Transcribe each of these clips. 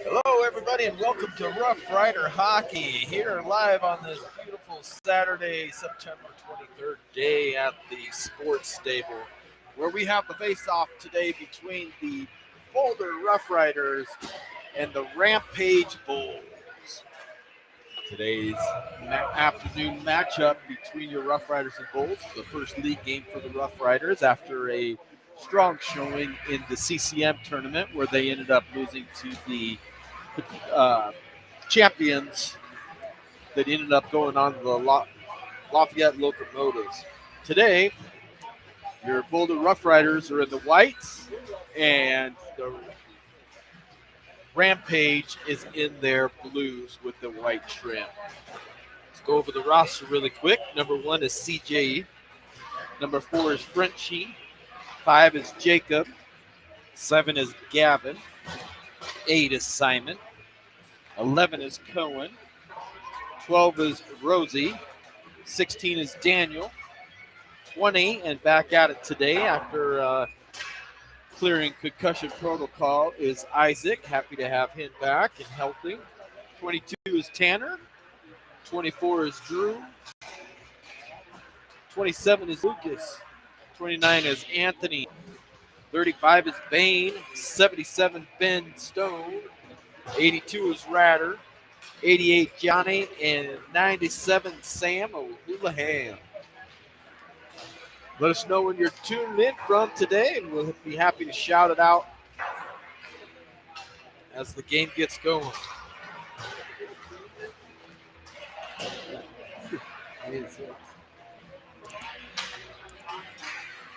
Hello, everybody, and welcome to Rough Rider Hockey here live on this beautiful Saturday, September 23rd day at the Sports Stable, where we have the face-off today between the Boulder Rough Riders and the Rampage Bulls. Today's afternoon matchup between your Rough Riders and Bulls, the first league game for the Rough Riders after a strong showing in the CCM tournament where they ended up losing to the champions that ended up going on to the Lafayette Locomotives. Today, your Boulder Rough Riders are in the whites, and the Rampage is in their blues with the white trim. Let's go over the roster really quick. Number 1 is CJ. Number 4 is Frenchie. 5 is Jacob. 7 is Gavin. 8 is Simon. 11 is Cohen. 12 is Rosie. 16 is Daniel. 20 and back at it today after clearing concussion protocol is Isaac. Happy to have him back and healthy. 22 is Tanner. 24 is Drew. 27 is Lucas. 29 is Anthony. 35 is Bain. 77 Ben Stone. 82 is Ratter. 88 Johnny. And 97 Sam O'Houlihan. Let us know when you're tuned in from today, and we'll be happy to shout it out as the game gets going.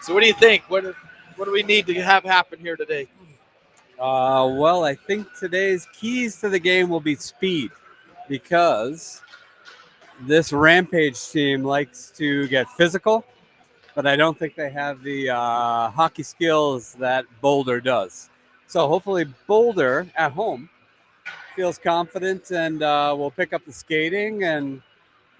So what do you think? What do we need to have happen here today? Well, I think today's keys to the game will be speed, because this Rampage team likes to get physical, but I don't think they have the hockey skills that Boulder does. So hopefully Boulder at home feels confident and will pick up the skating and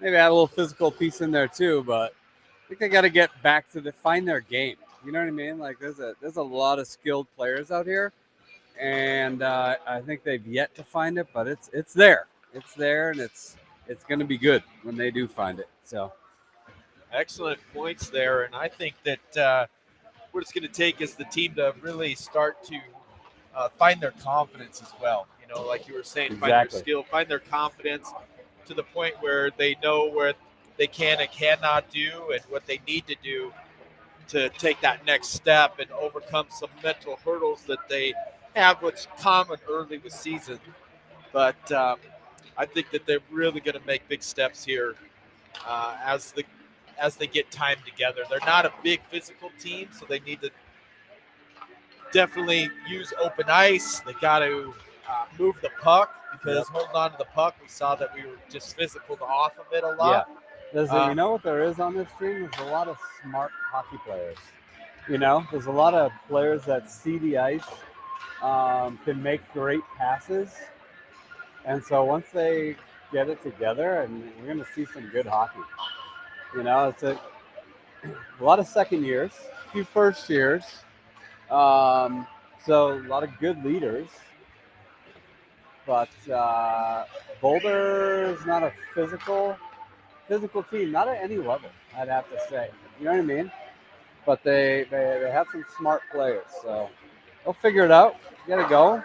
maybe add a little physical piece in there too. But I think they got to get back to find their game. You know what I mean? Like there's a lot of skilled players out here, and I think they've yet to find it, but it's there. It's there, and it's going to be good when they do find it. So excellent points there, and I think that what it's going to take is the team to really start to find their confidence as well. You know, like you were saying, exactly. Find their skill, find their confidence to the point where they know where they can and cannot do and what they need to do to take that next step and overcome some mental hurdles that they have, what's common early with season. But I think that they're really going to make big steps here as they get time together. They're not a big physical team, so they need to definitely use open ice. They got to move the puck because holding on to the puck, we saw that we were just physical off of it a lot. Yeah. You know what there is on this team? There's a lot of smart hockey players. You know, there's a lot of players that see the ice, can make great passes. And so once they get it together, and we're going to see some good hockey. You know, it's a lot of second years, a few first years. So a lot of good leaders. But Boulder is not a physical team, not at any level, I'd have to say. You know what I mean? But they have some smart players, so they'll figure it out. Get it going.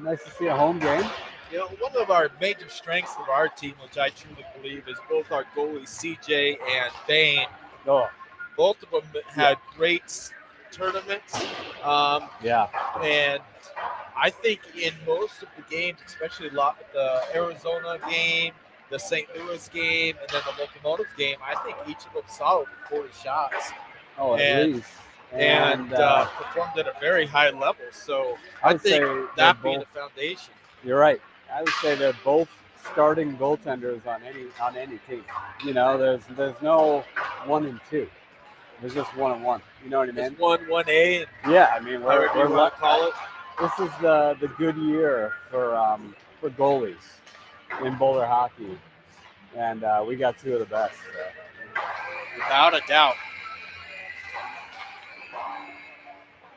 Nice to see a home game. You know, one of our major strengths of our team, which I truly believe, is both our goalies, CJ and Bain. Oh. Both of them had great tournaments. And I think in most of the games, especially the Arizona game, the St. Louis game, and then the Locomotive game, I think each of them saw over 40 shots. Oh, at least. And performed at a very high level. So I think that being the foundation. You're right. I would say they're both starting goaltenders on any team. You know, there's no 1 and 2. There's just 1 and 1. You know what I mean? It's 1A. Yeah, I mean, we're want to call it. This is the good year for goalies in Boulder hockey, and we got 2 of the best. So. Without a doubt.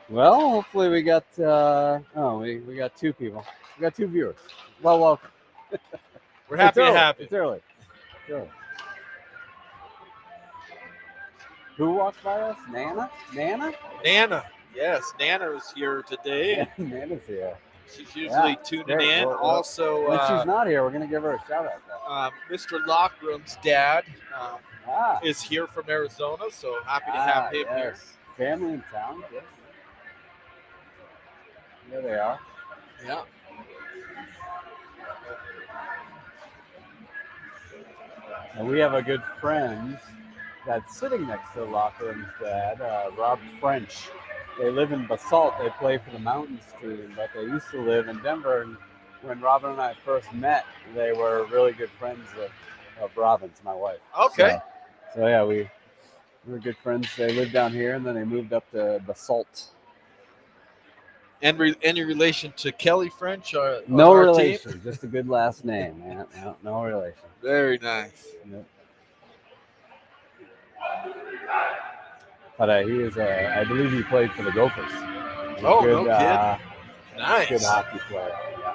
Well, hopefully we got we got 2 people. We got 2 viewers. Well, welcome. We're happy it's to early. have you. It's early. It's early. Who walked by us? Nana? Nana. Yes, Nana is here today. Nana's here. She's usually tuning great. in. Well, also, when she's not here, we're going to give her a shout out. Mr. Lockroom's dad Ah, is here from Arizona, so happy to have him here. yes. Family in town. Yes. There they are. Yeah. And we have a good friend that's sitting next to Lockroom's dad, Rob French. They live in Basalt. They play for the Mountains team, but they used to live in Denver. And when Robin and I first met, they were really good friends of Robin's, my wife. Okay. So yeah, we were good friends. They lived down here, and then they moved up to Basalt. And any relation to Kelly French? No our relation, team? just a good last name, man. No relation. Very nice. Yep. But he is, I believe he played for the Gophers. Oh, no kidding. Nice. Good hockey player. Yeah.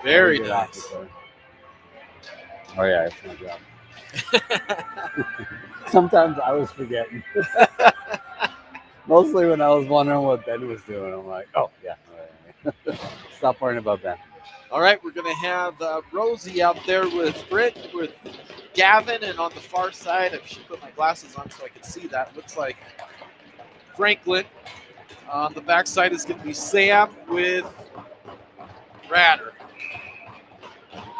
Very good nice. Hockey player. Oh, yeah, it's my job. Sometimes I was forgetting. Mostly when I was wondering what Ben was doing. I'm like, oh, yeah. Stop worrying about Ben. All right, we're going to have Rosie out there with Gavin, and on the far side, I should put my glasses on so I can see that. Looks like Franklin. On the back side is going to be Sam with Ratter.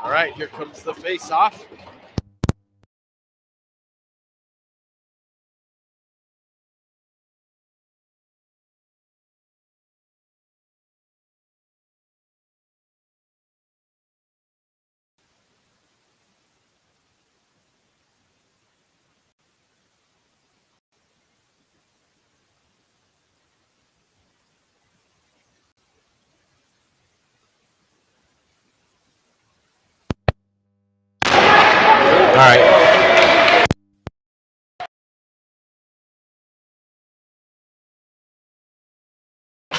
All right, here comes the face-off. All right.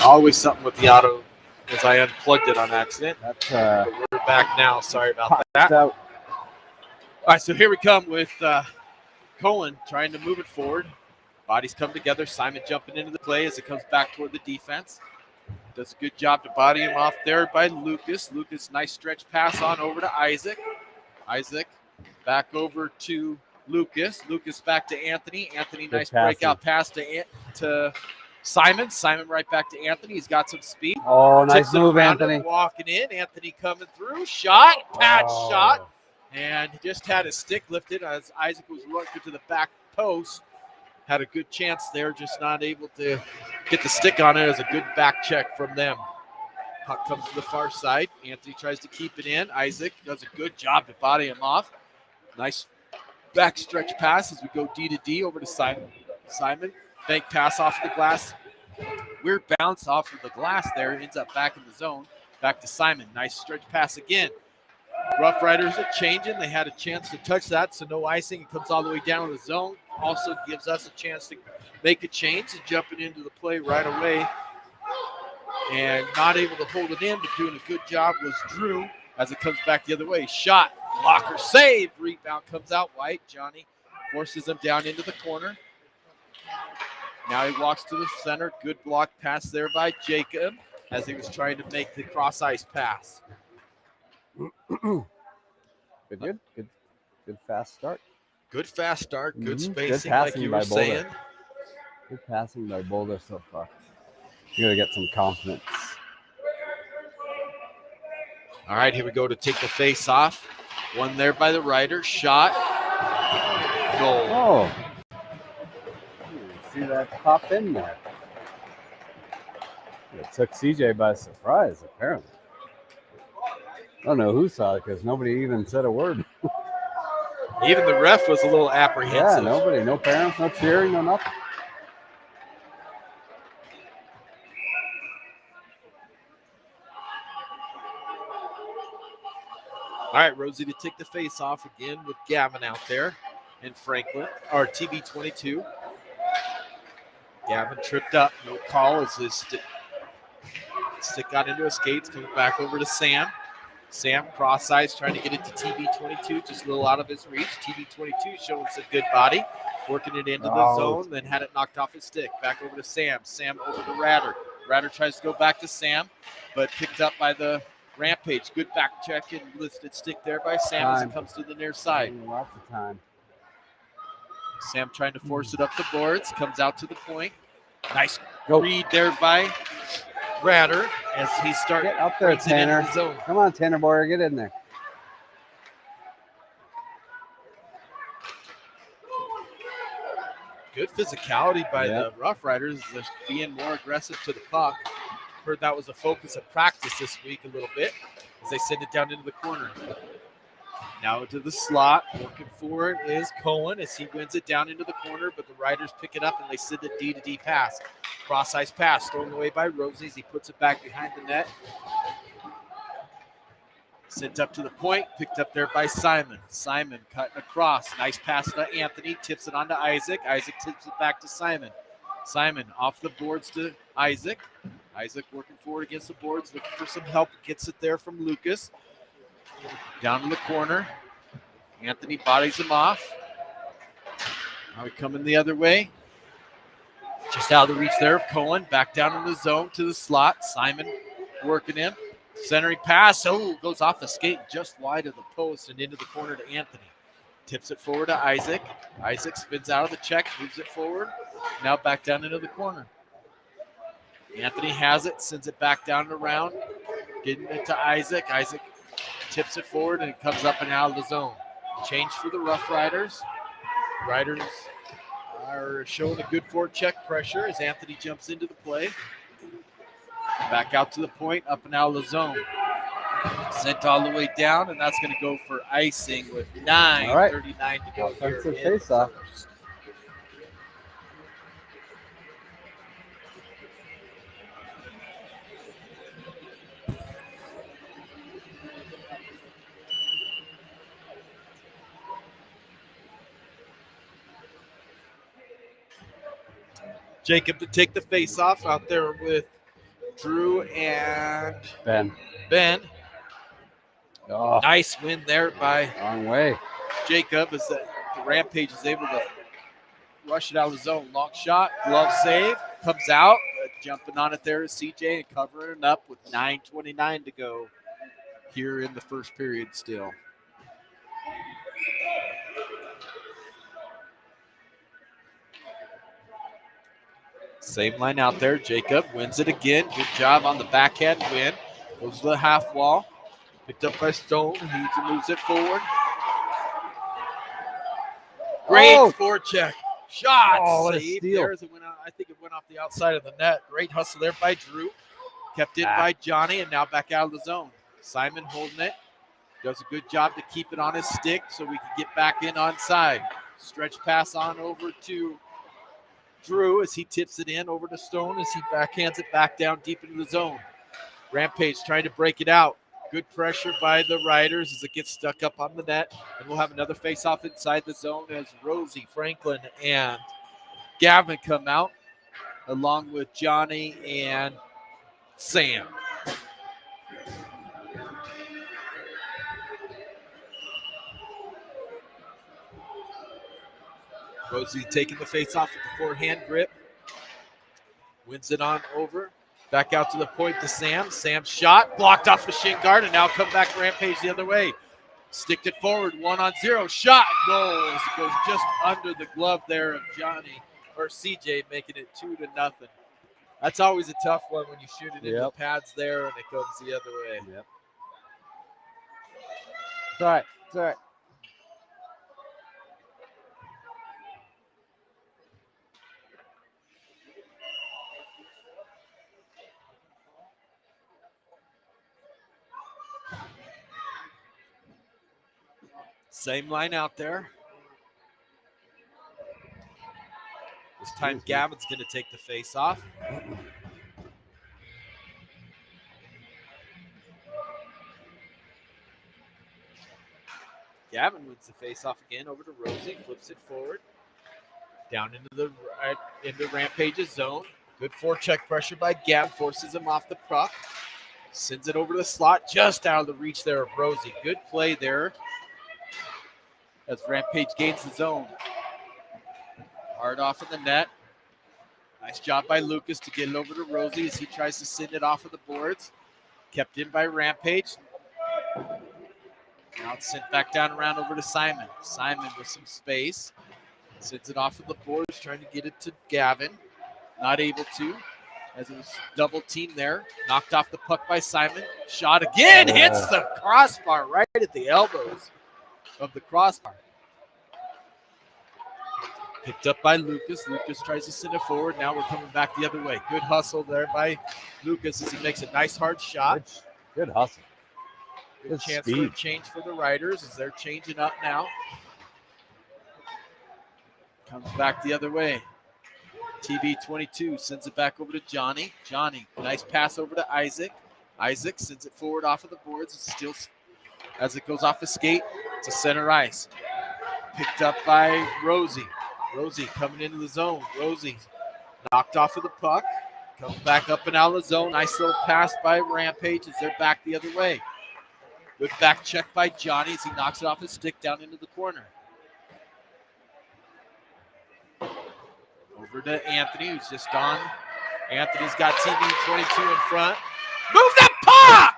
Always something with the auto as I unplugged it on accident. That's, but we're back now. Sorry about that. Out. All right, so here we come with Cohen trying to move it forward. Bodies come together. Simon jumping into the play as it comes back toward the defense. Does a good job to body him off there by Lucas. Lucas, nice stretch pass on over to Isaac. Isaac back over to Lucas. Lucas back to Anthony. Anthony, nice breakout pass to Simon. Simon right back to Anthony. He's got some speed. Oh, nice move, Anthony. Walking in. Anthony coming through. Shot. Shot. And just had his stick lifted as Isaac was running to the back post. Had a good chance there, just not able to get the stick on it. As a good back check from them. Puck comes to the far side. Anthony tries to keep it in. Isaac does a good job to body him off. Nice back stretch pass as we go D to D over to Simon. Simon, bank pass off the glass. Weird bounce off of the glass there. Ends up back in the zone. Back to Simon. Nice stretch pass again. Rough Riders are changing. They had a chance to touch that, so no icing. It comes all the way down to the zone. Also gives us a chance to make a change and jumping into the play right away. And not able to hold it in, but doing a good job was Drew as it comes back the other way. Shot, blocker, save, rebound comes out. White, Johnny forces him down into the corner. Now he walks to the center. Good block pass there by Jacob as he was trying to make the cross ice pass. Good fast start. Good fast start. Good spacing, good like you were saying. Good passing by Boulder so far. You gotta get some confidence. All right, here we go to take the face off. One there by the Rider. Shot. Goal. Oh. See that pop in there. It took CJ by surprise, apparently. I don't know who saw it because nobody even said a word. Even the ref was a little apprehensive. Yeah, nobody. No parents, no cheering, no nothing. All right, Rosie to take the face off again with Gavin out there and Franklin, or TB22. Gavin tripped up. No call as his Stick got into his skates, coming back over to Sam. Sam cross eyes trying to get it to TB22, just a little out of his reach. TB22 showing some good body, working it into the zone, then had it knocked off his stick. Back over to Sam. Sam over to Ratter. Ratter tries to go back to Sam, but picked up by the Rampage. Good back check and lifted stick there by Sam as it comes to the near side. Lots of time. Sam trying to force it up the boards, comes out to the point. Nice read there by Ratter as he starts Get up there, Tanner. The zone. Come on, Tanner Boyer, get in there. Good physicality by the Rough Riders, just being more aggressive to the puck. Heard that was a focus of practice this week a little bit as they send it down into the corner. Now into the slot, working for it is Cohen as he wins it down into the corner, but the Riders pick it up and they send a D-to-D pass. Cross-ice pass, thrown away by Rosie as he puts it back behind the net. Sent up to the point, picked up there by Simon. Simon cutting across. Nice pass to Anthony, tips it on to Isaac. Isaac tips it back to Simon. Simon off the boards to Isaac. Isaac working forward against the boards, looking for some help. Gets it there from Lucas. Down to the corner. Anthony bodies him off. Now we coming the other way. Just out of the reach there of Cohen. Back down in the zone to the slot. Simon working in. Centering pass. Oh, goes off the skate just wide of the post and into the corner to Anthony. Tips it forward to Isaac. Isaac spins out of the check, moves it forward. Now back down into the corner. Anthony has it, sends it back down and around. Getting it to Isaac. Isaac tips it forward and it comes up and out of the zone. Change for the Rough Riders. Riders are showing a good forecheck pressure as Anthony jumps into the play. Back out to the point, up and out of the zone. Sent all the way down, and that's going to go for icing with 9:39 to go. Offensive face-off. Jacob to take the face-off out there with Drew and Ben. Oh. Nice win there by Long way. Jacob as the Rampage is able to rush it out of the zone. Long shot, glove save, comes out. Jumping on it there is CJ and covering it up with 9:29 to go here in the first period still. Same line out there. Jacob wins it again. Good job on the backhand win. Goes to the half wall. Picked up by Stone. He moves it forward. Great forecheck. Shot save there as it went out. I think it went off the outside of the net. Great hustle there by Drew. Kept in by Johnny and now back out of the zone. Simon holding it. Does a good job to keep it on his stick so we can get back in onside. Stretch pass on over to Drew as he tips it in over to Stone as he backhands it back down deep into the zone. Rampage trying to break it out. Good pressure by the Riders as it gets stuck up on the net. And we'll have another face-off inside the zone as Rosie, Franklin, and Gavin come out along with Johnny and Sam. Rosie taking the face-off with the forehand grip. Wins it on over. Back out to the point to Sam. Sam's shot blocked off the shin guard and now come back Rampage the other way. Sticked it forward, 1-on-0. Shot, goal. As it goes just under the glove there of Johnny or CJ, making it 2-0. That's always a tough one when you shoot it into the pads there and it goes the other way. Yep. It's all right. It's all right. Same line out there. This time Gavin's going to take the face off. Gavin wins the face off again over to Rosie, flips it forward. Down into Rampage's zone. Good forecheck pressure by Gavin, forces him off the puck. Sends it over to the slot, just out of the reach there of Rosie. Good play there as Rampage gains the zone. Hard off of the net. Nice job by Lucas to get it over to Rosie as he tries to send it off of the boards. Kept in by Rampage. Now it's sent back down around over to Simon. Simon with some space. Sends it off of the boards, trying to get it to Gavin. Not able to, as it was double team there. Knocked off the puck by Simon. Shot again, hits the crossbar right at the elbows of the crossbar. Picked up by Lucas. Lucas tries to send it forward. Now we're coming back the other way. Good hustle there by Lucas as he makes a nice hard shot. Good hustle. Good chance for a change for the Riders as they're changing up now. Comes back the other way. TB22 sends it back over to Johnny. Johnny, nice pass over to Isaac. Isaac sends it forward off of the boards. It's still, as it goes off the skate, to center ice. Picked up by Rosie. Rosie coming into the zone. Rosie knocked off of the puck. Comes back up and out of the zone. Nice little pass by Rampage as they're back the other way. Good back check by Johnny as he knocks it off his stick down into the corner. Over to Anthony, who's just gone. Anthony's got TB22 in front. Move that puck!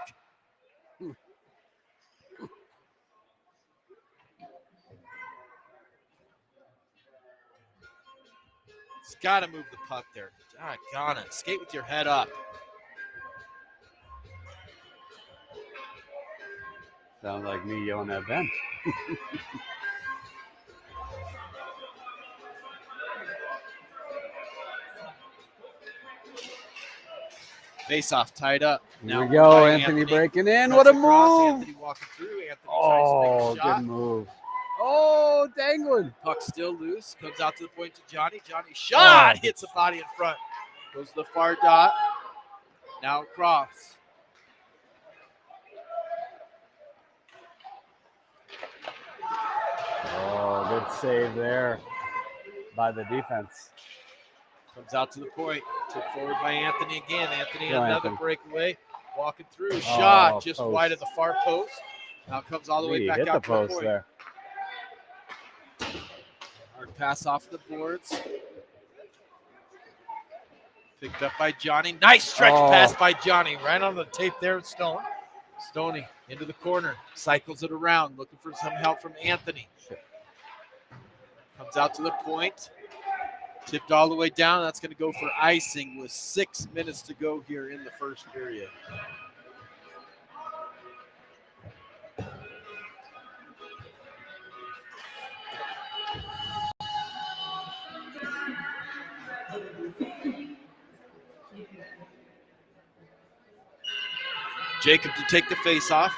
He's got to move the puck there. Doggone it. Skate with your head up. Sounds like me yelling at Ben. Face-off tied up. Here we go. Anthony breaking in. What a move. Anthony walking through. Anthony tries to make a shot. Good move. Oh, dangling. Puck still loose. Comes out to the point to Johnny. Johnny shot. Hits the body in front. Goes to the far dot. Now across. Oh, good save there by the defense. Comes out to the point. Tipped forward by Anthony again. Anthony another breakaway. Walking through. Shot just post. wide of the far post. Now comes all the way back hit out the to the post point. there. Hard pass off the boards. Picked up by Johnny. Nice stretch pass by Johnny. Right on the tape there. Stone. Stoney into the corner. Cycles it around. Looking for some help from Anthony. Comes out to the point. Tipped all the way down. That's going to go for icing with 6 minutes to go here in the first period. Jacob to take the face-off.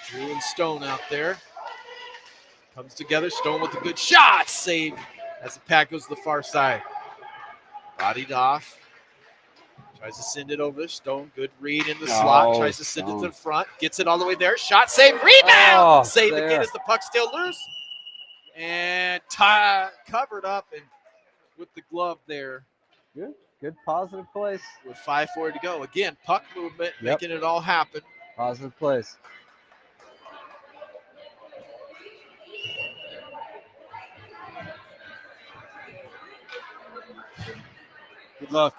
Drew and Stone out there. Comes together. Stone with a good shot. Save as the pad goes to the far side. Bodied off. Tries to send it over. Stone, good read in the slot. Tries to send it to the front. Gets it all the way there. Shot, save, rebound. Save there. Again as the puck's still loose. And covered up and with the glove there. Good positive place. With 5:40 to go. Again, puck movement, making it all happen. Positive place. Good luck.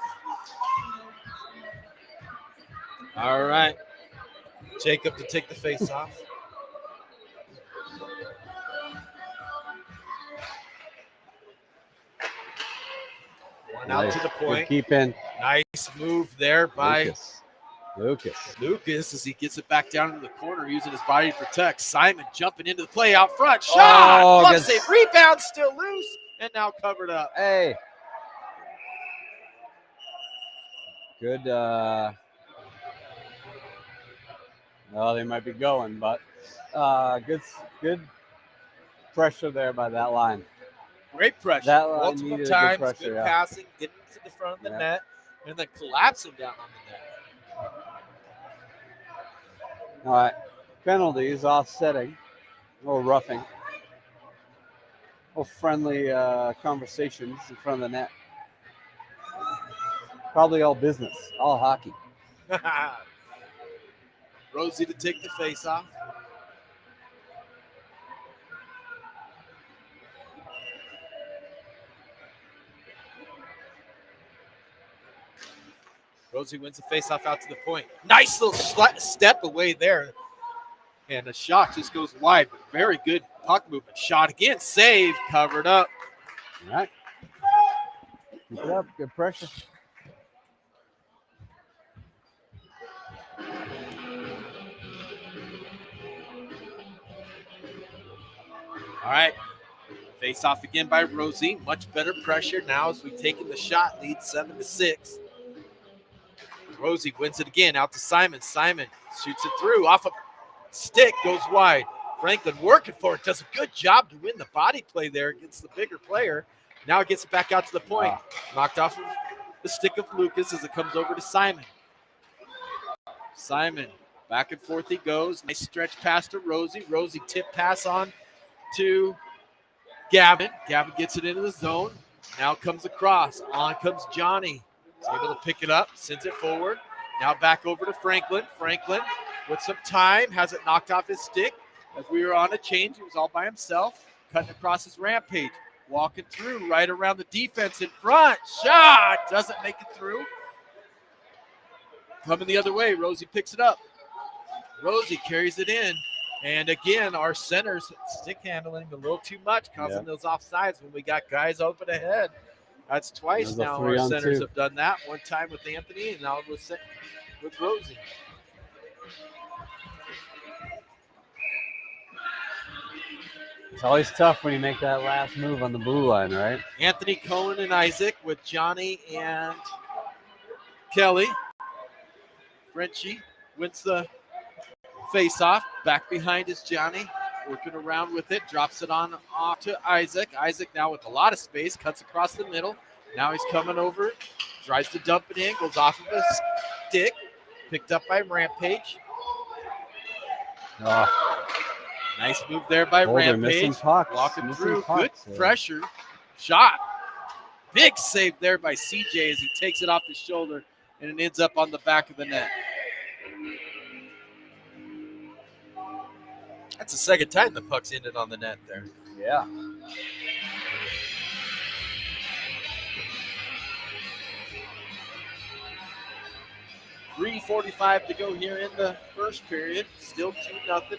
All right. Jacob to take the face off. One out to the point. Keep in. Nice move there by Lucas as he gets it back down into the corner, using his body to protect. Simon jumping into the play out front. Shot! Glove save. Rebound still loose and now covered up. Hey. Good. Well, they might be going, but good pressure there by that line. Great pressure. That line multiple needed times. Good, pressure, good passing, getting to the front of the net, and then collapsing down on the net. All right. Penalties, offsetting, a little roughing, a little friendly conversations in front of the net. Probably all business, all hockey. Rosie to take the face off. Rosie wins the face-off out to the point. Nice little step away there. And the shot just goes wide, but very good puck movement. Shot again, save, covered up. All right. Keep it up, good pressure. All right. Face off again by Rosie. Much better pressure now as we've taken the shot lead 7-6. Rosie wins it again out to Simon. Simon shoots it through off a stick, goes wide. Franklin working for it, does a good job to win the body play there against the bigger player. Now it gets it back out to the point. Knocked off of the stick of Lucas as it comes over to Simon. Simon, back and forth he goes. Nice stretch pass to Rosie. Rosie tip pass on to Gavin. Gavin gets it into the zone. Now comes across. On comes Johnny. He's able to pick it up, sends it forward. Now back over to Franklin. Franklin with some time, has it knocked off his stick. As we were on a change, he was all by himself, cutting across his Rampage. Walking through right around the defense in front. Shot! Doesn't make it through. Coming the other way, Rosie picks it up. Rosie carries it in. And again, our centers stick handling a little too much, causing those offsides when we got guys open ahead. That's twice now our centers have done that. One time with Anthony and now with Rosie. It's always tough when you make that last move on the blue line, right? Anthony, Cohen, and Isaac with Johnny and Kelly. Frenchie wins the face-off. Back behind is Johnny. Working around with it. Drops it on off to Isaac. Isaac now with a lot of space. Cuts across the middle. Now he's coming over. Tries to dump it in. Goes off of his stick. Picked up by Rampage. Nice move there by Rampage. Walking through. Good pressure. Shot. Big save there by CJ as he takes it off the shoulder and it ends up on the back of the net. That's the second time the puck's ended on the net there. Yeah. .345 to go here in the first period. Still 2-0.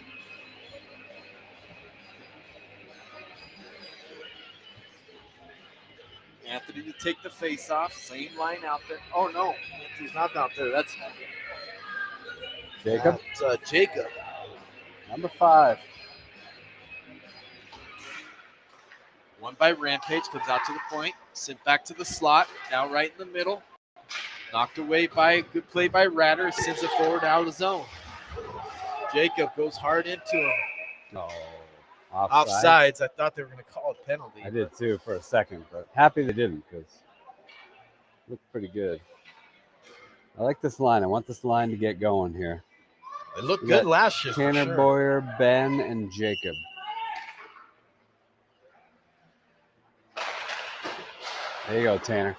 Anthony to take the face-off. Same line out there. Oh, no. Anthony's not out there. That's Jacob. Jacob. Number 5. One by Rampage. Comes out to the point. Sent back to the slot. Now right in the middle. Knocked away by good play by Ratter. Sends it forward out of the zone. Jacob goes hard into him. No. Offsides. I thought they were going to call a penalty. I did too for a second, but happy they didn't because it looked pretty good. I like this line. I want this line to get going here. It looked good last shift. Tanner, sure. Boyer, Ben, and Jacob. There you go, Tanner.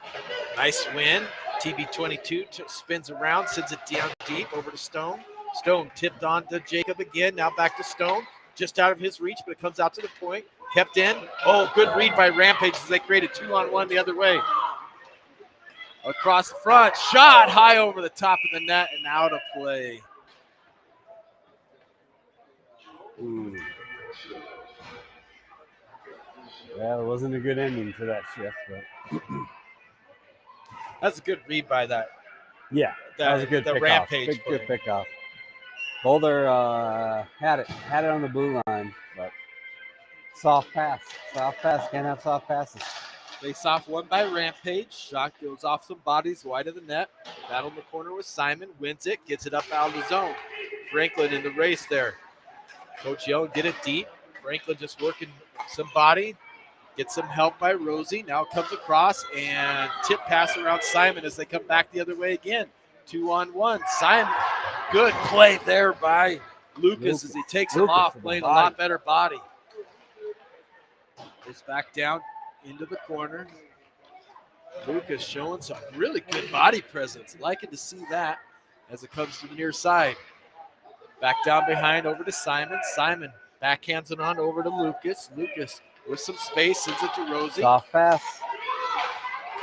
Nice win. TB22 spins around, sends it down deep over to Stone. Stone tipped on to Jacob again. Now back to Stone. Just out of his reach, but it comes out to the point. Kept in. Oh, good read by Rampage as they created 2-on-1 the other way. Across the front. Shot high over the top of the net and out of play. Ooh. Well, it wasn't a good ending to that shift, but that's a good read by that. Yeah, that was a good pick Rampage off. Good pick off. Boulder had it on the blue line, but soft pass. Can't have soft passes. Face off one by Rampage. Shot goes off some bodies wide of the net. Battle in the corner with Simon. Wins it. Gets it up out of the zone. Franklin in the race there. Coach Young get it deep. Franklin just working some body. Gets some help by Rosie. Now comes across and tip pass around Simon as they come back the other way again. 2-on-1. Simon. Good play there by Lucas as he takes him off, playing a lot better body. Goes back down into the corner. Lucas showing some really good body presence. Liking to see that as it comes to the near side. Back down behind over to Simon. Simon backhands it on over to Lucas. Lucas with some space sends it to Rosie. Soft pass.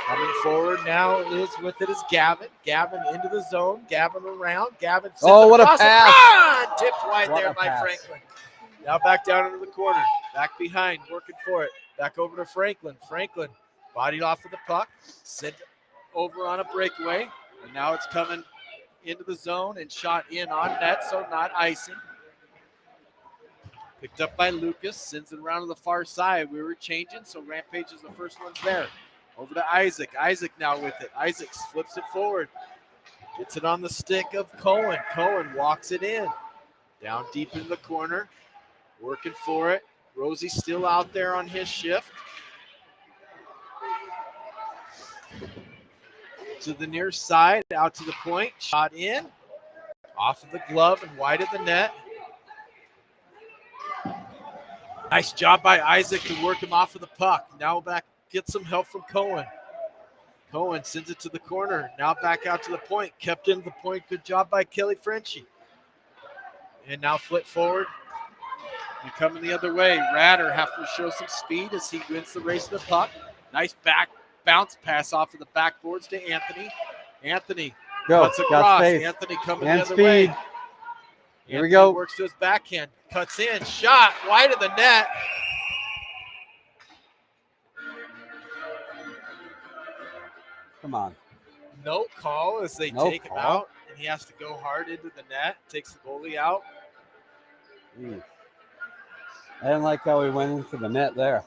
Coming forward now is with it is Gavin. Gavin into the zone. Gavin around. Gavin sends Oh, it what a across the pass. front. Tipped wide What there a by pass. Franklin. Now back down into the corner. Back behind, working for it. Back over to Franklin. Franklin bodied off of the puck. Sent over on a breakaway. And now it's coming into the zone and shot in on net, so not icing. Picked up by Lucas. Sends it around to the far side. We were changing, so Rampage is the first one's there. Over to Isaac. Isaac now with it. Isaac flips it forward. Gets it on the stick of Cohen. Cohen walks it in. Down deep in the corner. Working for it. Rosie's still out there on his shift. To the near side. Out to the point. Shot in. Off of the glove and wide of the net. Nice job by Isaac to work him off of the puck. Now back. Get some help from Cohen. Cohen sends it to the corner. Now back out to the point. Kept into the point. Good job by Kelly Frenchie. And now flip forward. And coming the other way. Ratter have to show some speed as he wins the race to the puck. Nice back bounce pass off of the backboards to Anthony. Anthony cuts across. Anthony coming the other way. Here Anthony we go. works to his backhand. Cuts in. Shot wide of the net. Come on. No call as they take him out, and he has to go hard into the net. Takes the goalie out. I didn't like how he went into the net there.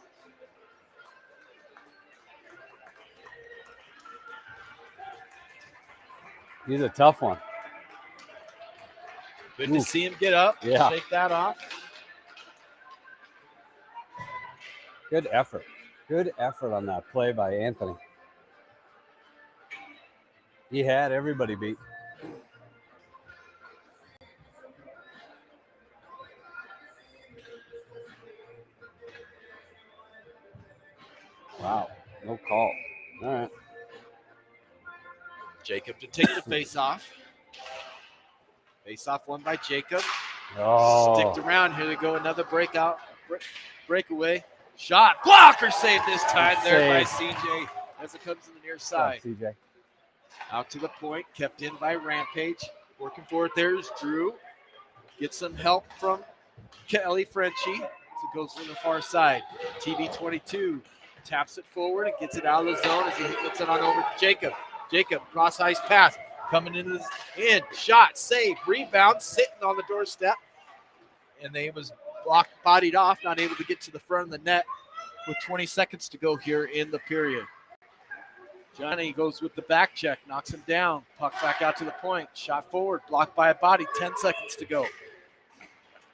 He's a tough one. Good to see him get up. Yeah. Shake that off. Good effort. Good effort on that play by Anthony. He had everybody beat. Wow. No call. All right. Jacob to take the face off. Face off won by Jacob. Oh. Sticked around. Here we go. Another breakaway. Shot. Blocker save this time there by CJ as it comes to the near side. CJ. Out to the point. Kept in by Rampage. Working for it. There's Drew. Gets some help from Kelly Frenchie. So it goes from the far side. TB22 taps it forward and gets it out of the zone as he gets it on over to Jacob. Jacob, cross ice pass. Coming in. Shot. Save. Rebound. Sitting on the doorstep. And they was bodied off. Not able to get to the front of the net with 20 seconds to go here in the period. Johnny goes with the back check. Knocks him down. Puck back out to the point. Shot forward. Blocked by a body. 10 seconds to go.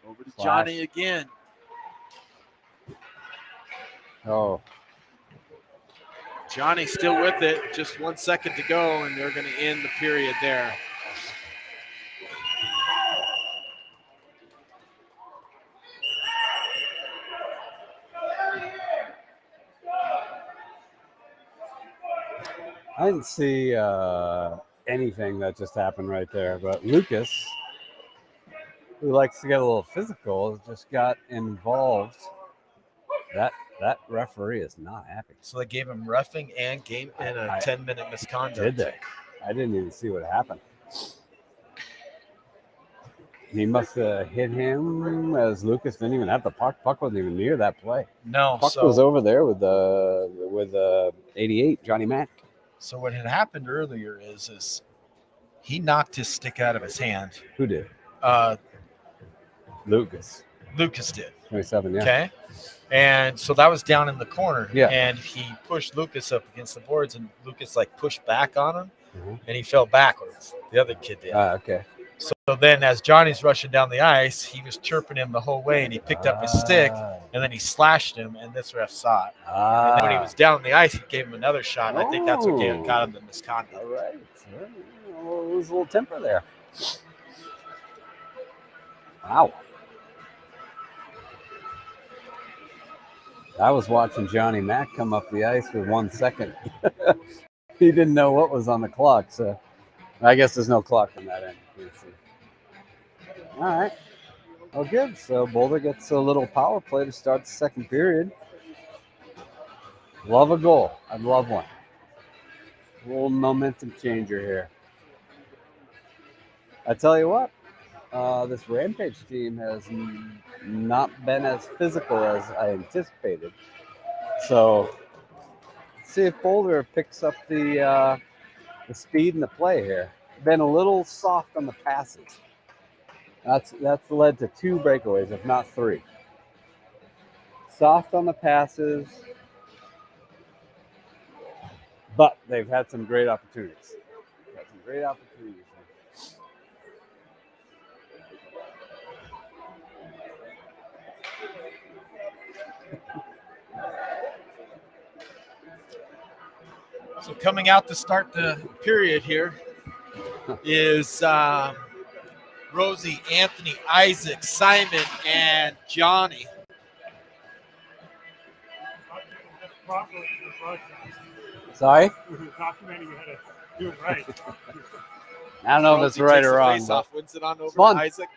Over to Johnny again. Oh. Johnny still with it. Just 1 second to go, and they're going to end the period there. I didn't see anything that just happened right there, but Lucas, who likes to get a little physical, just got involved. That referee is not happy. So they gave him roughing and game and a 10-minute misconduct. Did they? I didn't even see what happened. He must have hit him as Lucas didn't even have the puck. Puck wasn't even near that play. No, puck was over there with 88 Johnny Mack. So what had happened earlier is he knocked his stick out of his hand. Who did? Lucas. Lucas did. 27, yeah. Okay. And so that was down in the corner. Yeah. And he pushed Lucas up against the boards, and Lucas pushed back on him, and he fell backwards. The other kid did. Okay. So then as Johnny's rushing down the ice, he was chirping him the whole way, and he picked up his stick, and then he slashed him, and this ref saw it. And then when he was down on the ice, he gave him another shot, and I think that's what got him the misconduct. All right. Well, it was a little temper there. Wow. I was watching Johnny Mack come up the ice with 1 second. He didn't know what was on the clock, so I guess there's no clock on that end. All right. Oh, good. So Boulder gets a little power play to start the second period. Love a goal. I'd love one. A little momentum changer here. I tell you what, this Rampage team has not been as physical as I anticipated. So let's see if Boulder picks up the speed and the play here. Been a little soft on the passes. That's led to 2 breakaways, if not 3. Soft on the passes, but they've had some great opportunities. So coming out to start the period here is Rosie, Anthony, Isaac, Simon, and Johnny. Sorry? Documenting how to do it right. I don't know if it's right or wrong. Face off, wins it on over fun. to Isaac.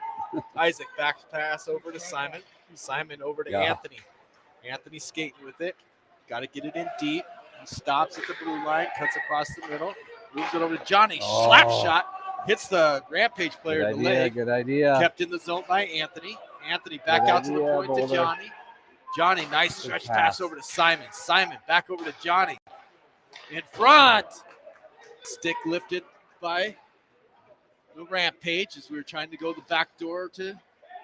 Isaac back pass over to Simon. Simon over to Anthony. Anthony skating with it. Got to get it in deep. He stops at the blue line, cuts across the middle, moves it over to Johnny. Slap shot. Hits the Rampage player in the leg. Good idea. Kept in the zone by Anthony. Anthony back out to the point Boulder. to Johnny. Johnny, nice stretch pass over to Simon. Simon back over to Johnny. In front. Stick lifted by the Rampage as we were trying to go the back door to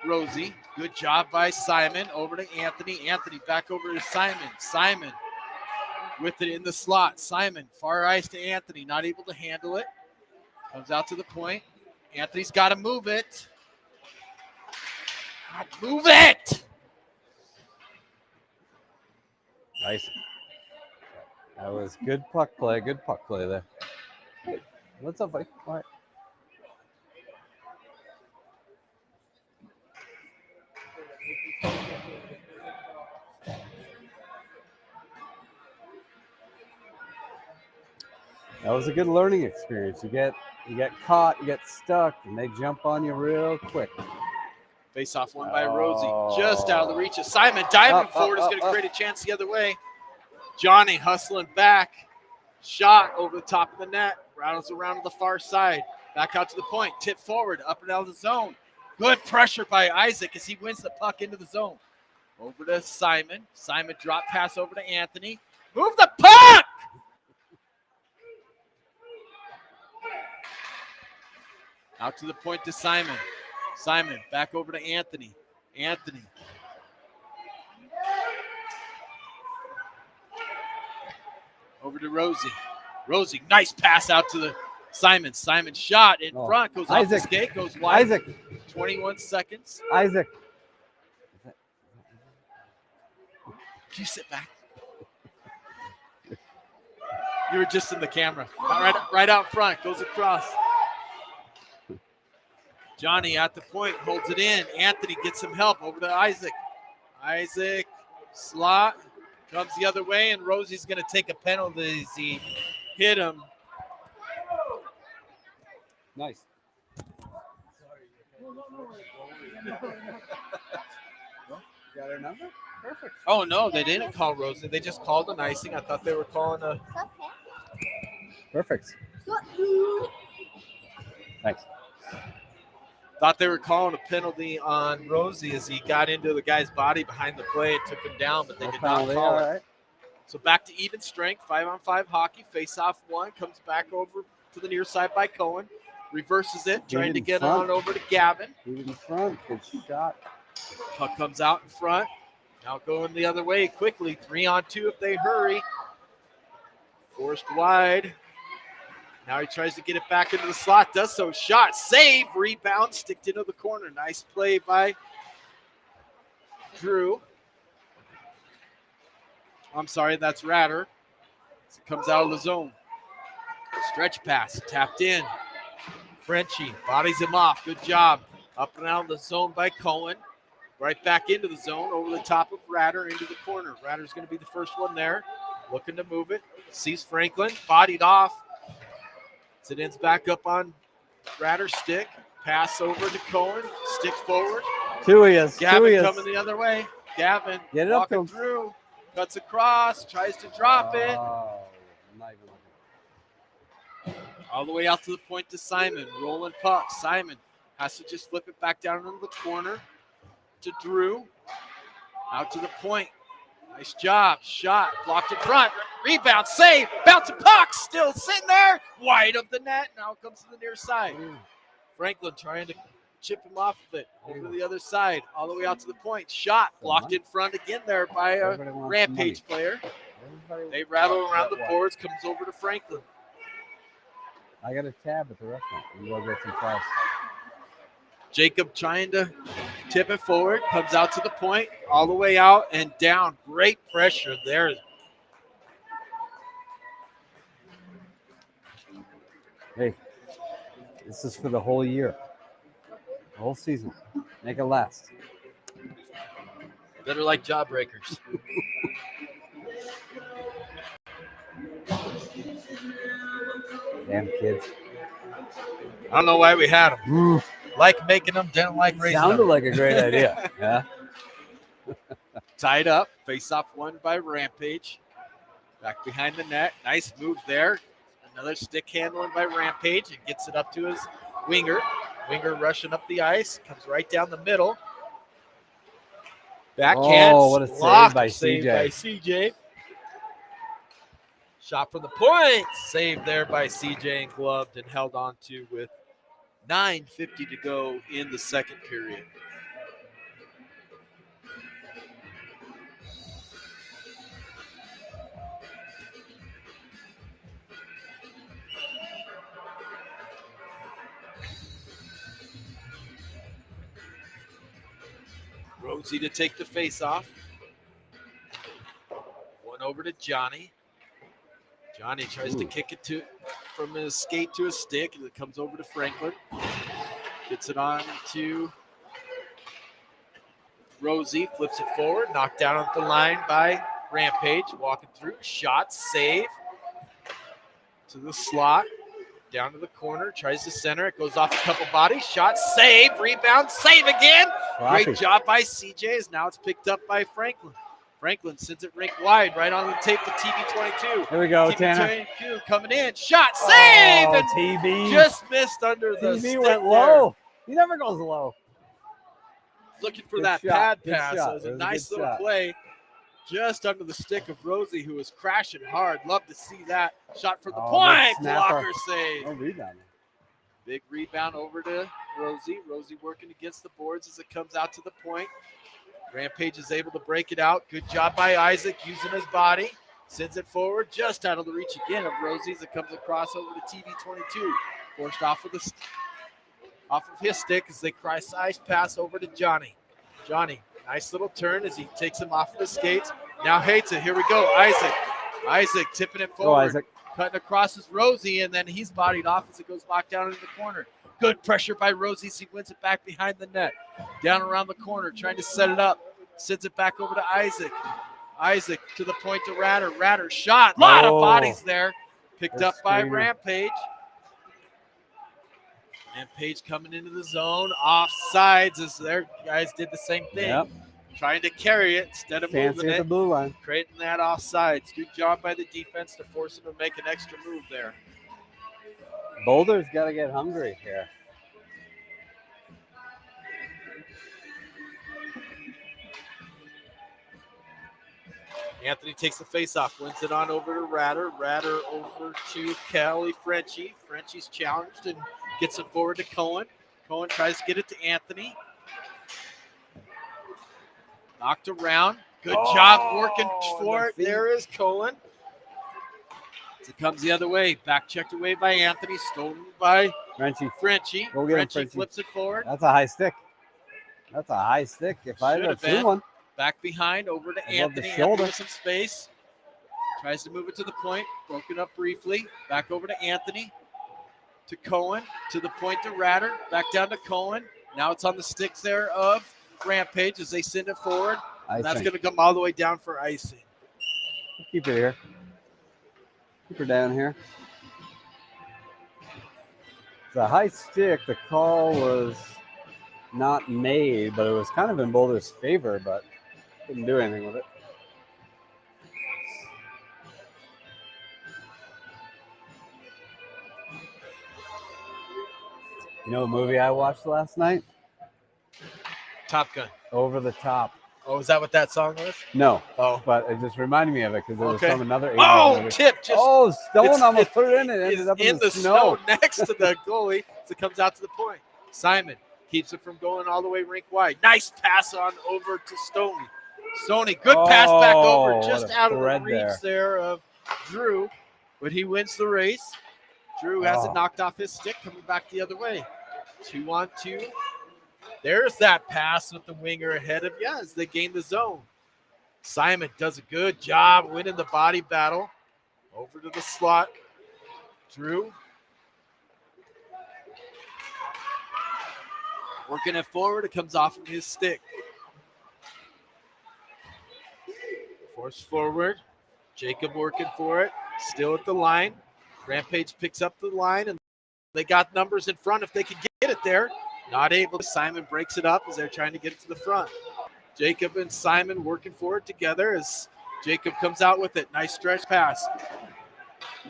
Rosie. Good job by Simon. Over to Anthony. Anthony back over to Simon. Simon with it in the slot. Simon, far ice to Anthony. Not able to handle it. Comes out to the point. Anthony's got to move it. Move it! Nice. That was good puck play. Good puck play there. Hey, what's up, buddy? All right. That was a good learning experience. You get caught, you get stuck, and they jump on you real quick. Face off one by Rosie. Just out of the reach of Simon. Diving forward is going to create a chance the other way. Johnny hustling back. Shot over the top of the net. Rattles around to the far side. Back out to the point. Tip forward. Up and out of the zone. Good pressure by Isaac as he wins the puck into the zone. Over to Simon. Simon drop pass over to Anthony. Move the puck! Out to the point to Simon. Simon back over to Anthony. Anthony. Over to Rosie. Rosie, nice pass out to the Simon. Simon shot in front. Goes off the skate. Goes wide. Isaac. 21 seconds. Isaac. Did you sit back? You were just in the camera. Right out front. Goes across. Johnny at the point, holds it in. Anthony gets some help over to Isaac. Isaac, slot, comes the other way, and Rosie's going to take a penalty as he hit him. Nice. Got her number? Perfect. Oh, no, they didn't call Rosie. They just called an icing. I thought they were calling a... Perfect. Thanks. Thought they were calling a penalty on Rosie as he got into the guy's body behind the play and took him down, but they did not call it. Right. So back to even strength, 5-on-5 hockey. Face-off one, comes back over to the near side by Cohen. Reverses it, trying to get on over to Gavin. In front, good shot. Puck comes out in front. Now going the other way quickly. 3-on-2 if they hurry. Forced wide. Now he tries to get it back into the slot. Does so. Shot. Save. Rebound. Sticked into the corner. Nice play by Drew. I'm sorry. That's Ratter. As it comes out of the zone. Stretch pass. Tapped in. Frenchie bodies him off. Good job. Up and out of the zone by Cohen. Right back into the zone, over the top of Ratter, into the corner. Ratter's going to be the first one there, looking to move it. Sees Franklin, bodied off. It ends back up on Ratter's stick. Pass over to Cohen, stick forward. Two he is. Gavin coming the other way. Gavin Get it up to walking him. through, cuts across, tries to drop it. Oh, I'm not even looking. All the way out to the point to Simon. Rolling puck. Simon has to just flip it back down into the corner to Drew. Out to the point. Nice job. Shot. Blocked in front. Rebound. Save. Bouncing puck. Still sitting there. Wide of the net. Now it comes to the near side. Franklin trying to chip him off of it. Over to the other side. All the way out to the point. Shot. Blocked in front again there by a Rampage player. They rattle around the boards. Comes over to Franklin. I got a tab at the restaurant. You go get some fries. Jacob trying to tip it forward. Comes out to the point. All the way out and down. Great pressure there. Hey, this is for the whole year. The whole season. Make it last. Better like jawbreakers. Damn kids. I don't know why we had them. Like making them, didn't like raising Sounded them. like a great idea. Yeah. Tied up. Face off one by Rampage. Back behind the net. Nice move there. Another stick handling by Rampage and gets it up to his winger. Winger rushing up the ice. Comes right down the middle. Backhand. Oh, what a save by CJ. Shot from the point. Saved there by CJ and gloved and held on to with 9:50 to go in the second period. Rosie to take the face off. One over to Johnny. Johnny tries to kick it from his skate to his stick, and it comes over to Franklin. Gets it on to Rosie, flips it forward, knocked down at the line by Rampage, walking through, shot, save to the slot, down to the corner, tries to center, it goes off a couple bodies, shot, save, rebound, save again. Great job by CJ, as now it's picked up by Franklin. Franklin sends it rink wide, right on the tape to TB22. Here we go, TB22 coming in, shot, save, and TB just missed under the TB stick went there. low. He never goes low. Looking for Good that shot, pad good pass. shot. It was It a was a nice good little shot. play just under the stick of Rosie, who was crashing hard. Love to see that. Shot from the Oh, point. good snapper. Blocker save. No rebound. Big rebound over to Rosie. Rosie working against the boards as it comes out to the point. Rampage is able to break it out. Good job by Isaac using his body. Sends it forward just out of the reach again of Rosie's. It comes across over to TB22. Forced off of his stick as they cry size pass over to Johnny. Johnny, nice little turn as he takes him off of his skates. Now hates it. Here we go. Isaac tipping it Go, forward. Isaac. Cutting across is Rosie, and then he's bodied off as it goes locked down into the corner. Good pressure by Rosie as he wins it back behind the net. Down around the corner, trying to set it up. Sends it back over to Isaac. Isaac to the point to Ratter. Ratter shot. Lot of bodies there. Picked up by Rampage. Rampage coming into the zone. Offsides as their guys did the same thing. Yep. Trying to carry it instead of Fancy moving at the it. blue line. Creating that offsides. Good job by the defense to force him to make an extra move there. Boulder's got to get hungry here. Anthony takes the face-off, wins it on over to Ratter. Ratter over to Kelly Frenchie. Frenchie's challenged and gets it forward to Cohen. Cohen tries to get it to Anthony. Knocked around. Good job working for it. There is Cohen. As it comes the other way. Back checked away by Anthony. Stolen by Frenchie. Go get him, Frenchie Frenchie. flips it forward. That's a high stick. That's a high stick. If I Should ever have seen been. one. Back behind, over to Above the Anthony. shoulder. Anthony with some space. Tries to move it to the point. Broken up briefly. Back over to Anthony. To Cohen. To the point to Ratter. Back down to Cohen. Now it's on the sticks there of Rampage as they send it forward. And that's Icing. going to come all the way down for icing. Keep it here. Keep her down here. The high stick, the call was not made, but it was kind of in Boulder's favor, but couldn't do anything with it. You know a movie I watched last night? Top Gun. Over the Top. Oh, is that what that song was? No, Oh. but it just reminded me of it because it was Okay. from another 80s Oh, movie. tip. Just Oh, Stone it's- almost it- put it in. It ended is up in the snow. next to the goalie as it comes out to the point. Simon keeps it from going all the way rink wide. Nice pass on over to Stoney. Stoney, good pass back over, Oh, just what a out of the thread reach there of Drew, but he wins the race. Drew has it Oh. knocked off his stick, coming back the other way. 2-on-2. There's that pass with the winger ahead of you as they gain the zone. Simon does a good job winning the body battle. Over to the slot. Drew working it forward. It comes off of his stick. Force forward. Jacob working for it. Still at the line. Rampage picks up the line, and they got numbers in front if they could get it there. Not able to. Simon breaks it up as they're trying to get it to the front. Jacob and Simon working for it together as Jacob comes out with it. Nice stretch pass.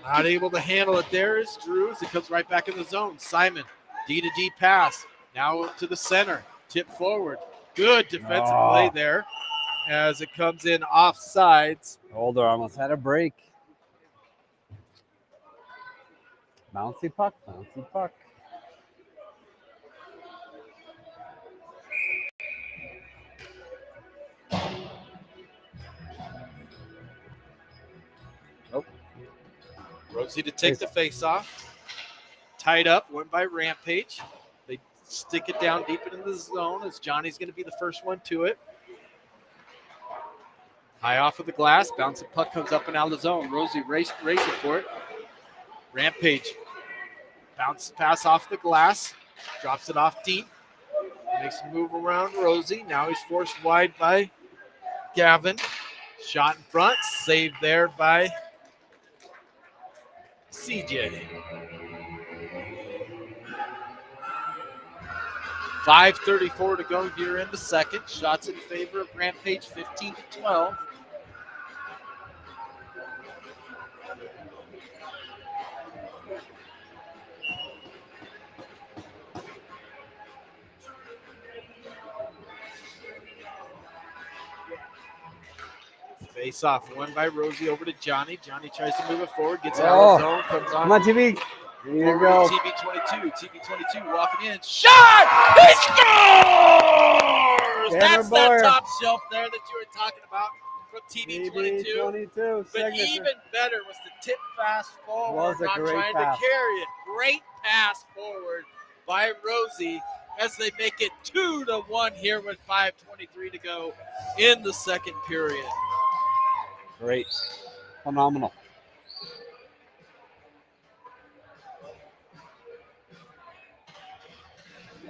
Not able to handle it there is Drew as it comes right back in the zone. Simon, D-to-D pass. Now to the center. Tip forward. Good defensive play there as it comes in off sides. Boulder almost had a break. Bouncy puck, bouncy puck. Nope. Rosie to take the face off. Tied up, went by Rampage. They stick it down deep into the zone as Johnny's going to be the first one to it. High off of the glass, bouncing puck comes up and out of the zone. Rosie racing for it. Rampage bounces pass off the glass, drops it off deep, makes a move around Rosie. Now he's forced wide by Gavin. Shot in front, saved there by CJ. 5:34 to go here in the second. Shots in favor of Rampage, 15-12. Face off, won by Rosie over to Johnny. Johnny tries to move it forward, gets it out of the zone, comes on. Come on, TV. Here you Forward go. to TB22. TB22 walking in. Shot! He scores! That's that Boyer. top shelf there that you were talking about from TB22. 22. But Signature. even better was the tip pass forward, Was a not great trying pass. to carry it. Great pass forward by Rosie as they make it 2-1 here with 5:23 to go in the second period. Great. Phenomenal.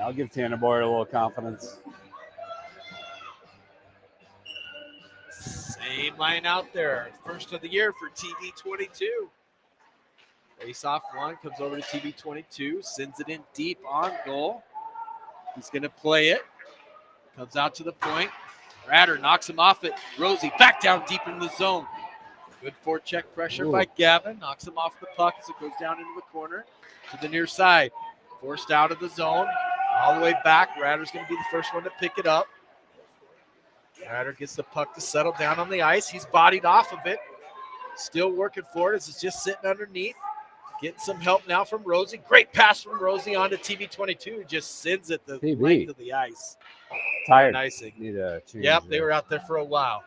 I'll give Tanner Boyer a little confidence. Same line out there. First of the year for TB22. Face off one, comes over to TB22, sends it in deep on goal. He's going to play it. Comes out to the point. Ratter knocks him off it. Rosie back down deep in the zone. Good forecheck pressure by Gavin. Knocks him off the puck as it goes down into the corner to the near side. Forced out of the zone. All the way back. Ratter's going to be the first one to pick it up. Ratter gets the puck to settle down on the ice. He's bodied off of it. Still working for it as it's just sitting underneath. Getting some help now from Rosie. Great pass from Rosie onto TB22, who just sends it the TB. length of the ice. Tired. Icing. Need a change. Yep, they were out there for a while.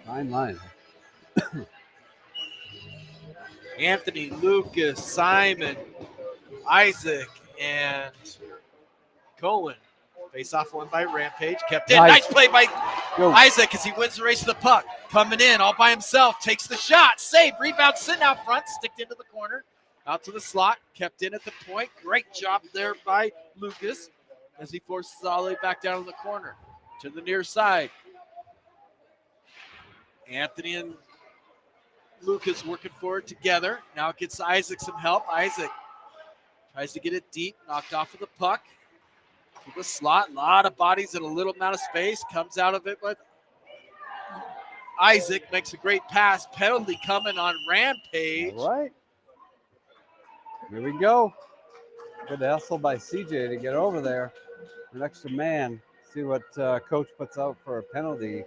Fine line. Anthony, Lucas, Simon, Isaac, and Cohen. Face off one by Rampage. Kept in. Nice. Nice play by Go. Isaac, as he wins the race to the puck, coming in all by himself, takes the shot, save, rebound, sitting out front, sticked into the corner, out to the slot, kept in at the point. Great job there by Lucas as he forces it all the way back down in the corner to the near side. Anthony and Lucas working for it together. Now it gets Isaac some help. Isaac tries to get it deep, knocked off of the puck. To the slot, a lot of bodies in a little amount of space. Comes out of it, but Isaac makes a great pass. Penalty coming on Rampage. All right. Here we go. Good hustle by CJ to get over there. An extra man. See what coach puts out for a penalty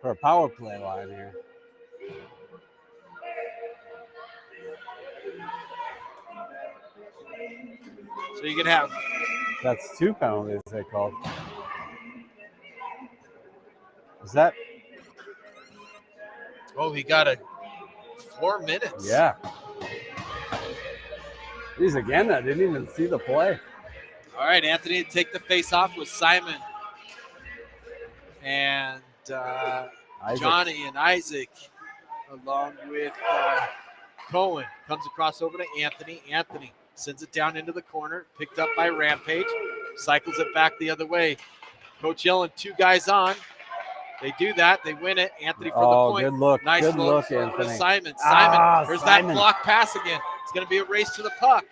for a power play line here. So you can have. That's 2 penalties they called. Is that? Oh, he got 4 minutes. Yeah. Geez, again, I didn't even see the play. All right, Anthony to take the face off with Simon and Johnny and Isaac, along with Cohen. Comes across over to Anthony. Anthony sends it down into the corner, picked up by Rampage, cycles it back the other way. Coach yelling 2 guys on. They do that. They win it. Anthony for the point. Good look. Nice good look, Anthony. Simon. There's Simon. that block pass again. It's going to be a race to the puck.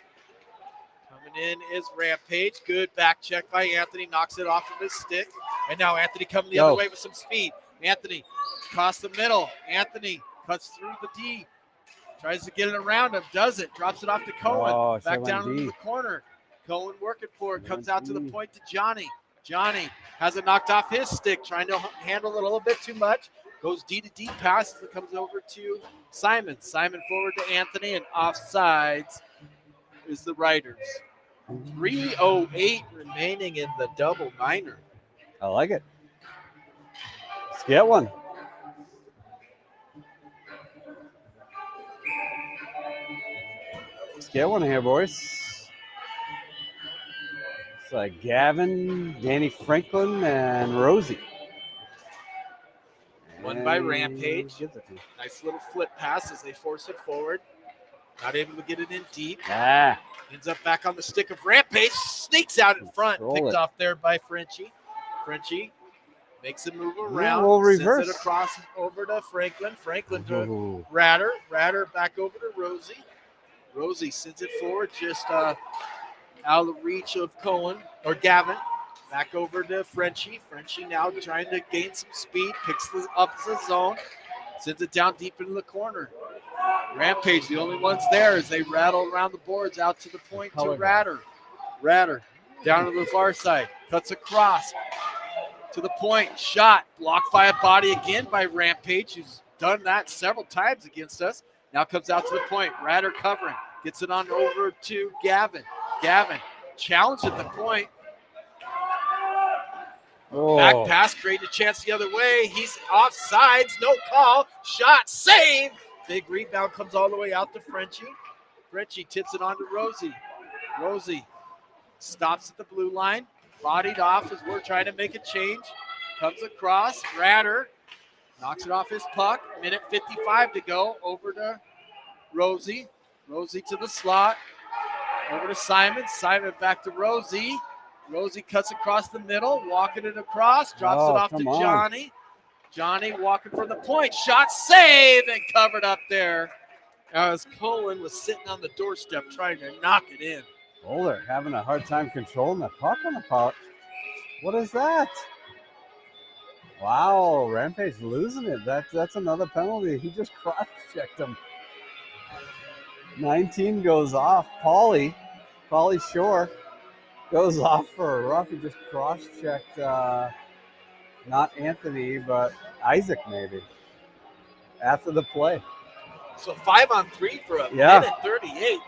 Coming in is Rampage. Good back check by Anthony. Knocks it off of his stick. And now Anthony coming the other way with some speed. Anthony across the middle. Anthony cuts through the D. Tries to get it around him. Doesn't. Drops it off to Cohen. Back down into the corner. Cohen working for it. Comes out to the point to Johnny. Johnny has it knocked off his stick, trying to handle it a little bit too much. Goes D to D pass as it comes over to Simon. Simon forward to Anthony, and offsides is the Riders. 3:08 remaining in the double minor. I like it. Let's get one. Let's get one here, boys. It's like Gavin, Danny Franklin, and Rosie. One by Rampage. Nice little flip pass as they force it forward. Not able to get it in deep. Ends up back on the stick of Rampage. Sneaks out in front. Picked off there by Frenchie. Frenchie makes it move around. We'll reverse. Sends it across over to Franklin. Franklin to Ratter. Ratter back over to Rosie. Rosie sends it forward just out of the reach of Cohen or Gavin. Back over to Frenchie. Frenchie now trying to gain some speed. Picks up the zone. Sends it down deep into the corner. Rampage, the only ones there as they rattle around the boards out to the point to Ratter. Ratter down to the far side. Cuts across to the point. Shot. Blocked by a body again by Rampage, who's done that several times against us. Now comes out to the point. Ratter covering. Gets it on over to Gavin. Gavin challenged at the point. Back pass, created a chance the other way. He's offsides, no call. Shot, save. Big rebound comes all the way out to Frenchie. Frenchie tips it on to Rosie. Rosie stops at the blue line. Bodied off as we're trying to make a change. Comes across. Ratter knocks it off his puck. Minute 55 to go. Over to Rosie. Rosie to the slot. Over to Simon. Simon back to Rosie. Rosie cuts across the middle, walking it across, drops it off to Johnny. Johnny walking for the point. Shot, save, and covered up there as Cohen was sitting on the doorstep trying to knock it in. Bowler having a hard time controlling the puck on the puck. What is that? Wow, Rampage losing it. That's another penalty. He just cross-checked him. 19 goes off. Paulie Shore goes off for a rough. He just cross-checked not Anthony, but Isaac maybe after the play. So 5-on-3 for a minute 38.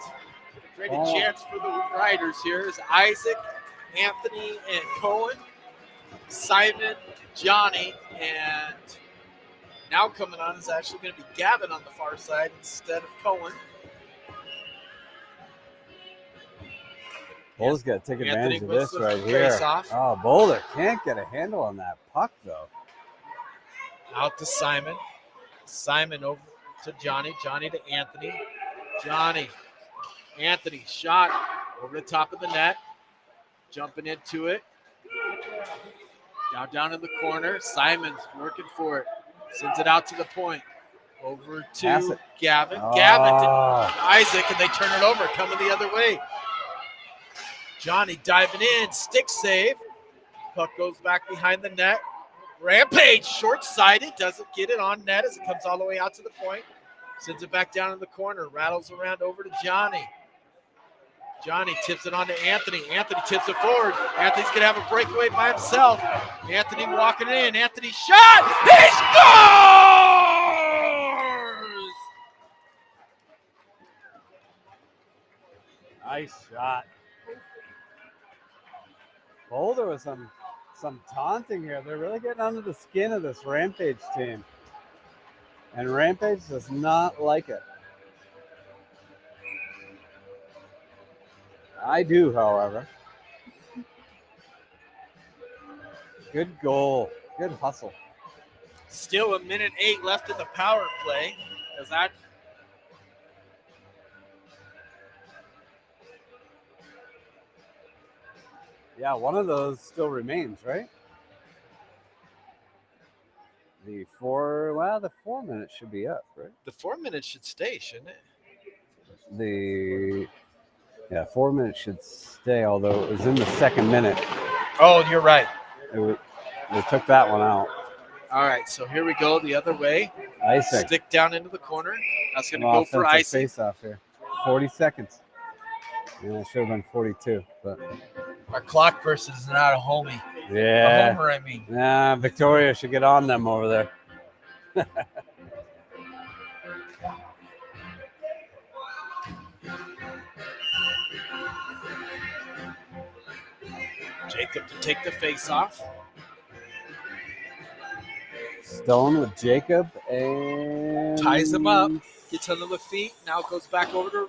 Great chance for the Riders here is Isaac, Anthony, and Cohen, Simon, Johnny, and now coming on is actually going to be Gavin on the far side instead of Cohen. Boulder's got to take advantage of this right here. Oh, Boulder can't get a handle on that puck, though. Out to Simon. Simon over to Johnny. Johnny to Anthony. Johnny. Anthony shot over the top of the net. Jumping into it. Now down in the corner. Simon's working for it. Sends it out to the point. Over to Gavin. Gavin to Isaac, and they turn it over. Coming the other way. Johnny diving in. Stick save. Puck goes back behind the net. Rampage, short-sighted, doesn't get it on net as it comes all the way out to the point. Sends it back down in the corner, rattles around over to Johnny. Johnny tips it on to Anthony. Anthony tips it forward. Anthony's going to have a breakaway by himself. Anthony walking in. Anthony shot. He scores! Nice shot. Boulder with some taunting here. They're really getting under the skin of this Rampage team. And Rampage does not like it. I do, however. Good goal. Good hustle. Still 1:08 left in the power play. As that Yeah, one of those still remains, right? The 4 minutes should be up, right? the 4 minutes should stay, shouldn't it? 4 minutes should stay, although it was in the second minute. Oh, you're right. They took that one out. All right, so here we go the other way. Icing. Stick down into the corner. That's going to go for icing. Face off here. 40 seconds. Yeah, it should have been 42, but Our clock person is not a homie. yeah. A homer, I mean. Nah, Victoria should get on them over there. Jacob to take the face off. Stone with Jacob and Ties him up. Gets under the feet. Now goes back over to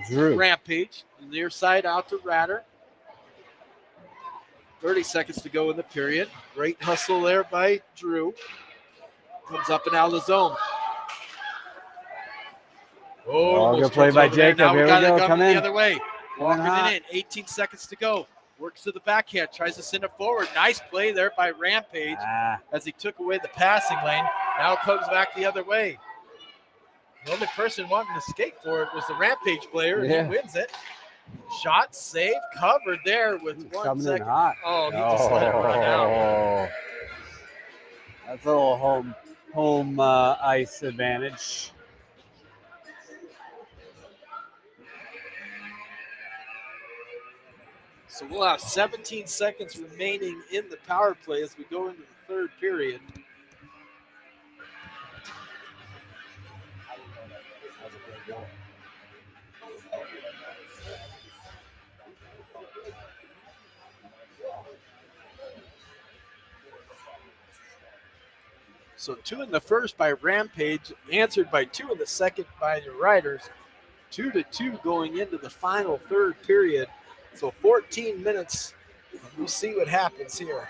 Drew. Rampage. Near side out to Ratter. 30 seconds to go in the period. Great hustle there by Drew. Comes up and out of the zone. Good play by Jacob. Now Here we go. Come in. The other way. Walking hot. it in. 18 seconds to go. Works to the backhand. Tries to send it forward. Nice play there by Rampage as he took away the passing lane. Now comes back the other way. The only person wanting to skate for it was the Rampage player, and he wins it. Shot, save, covered there with 1 Coming second. in hot. Oh, he just let it run out. That's a little home ice advantage. So we'll have 17 seconds remaining in the power play as we go into the third period. So 2 in the first by Rampage, answered by 2 in the second by the Riders. 2-2 going into the final third period. So 14 minutes. We'll see what happens here.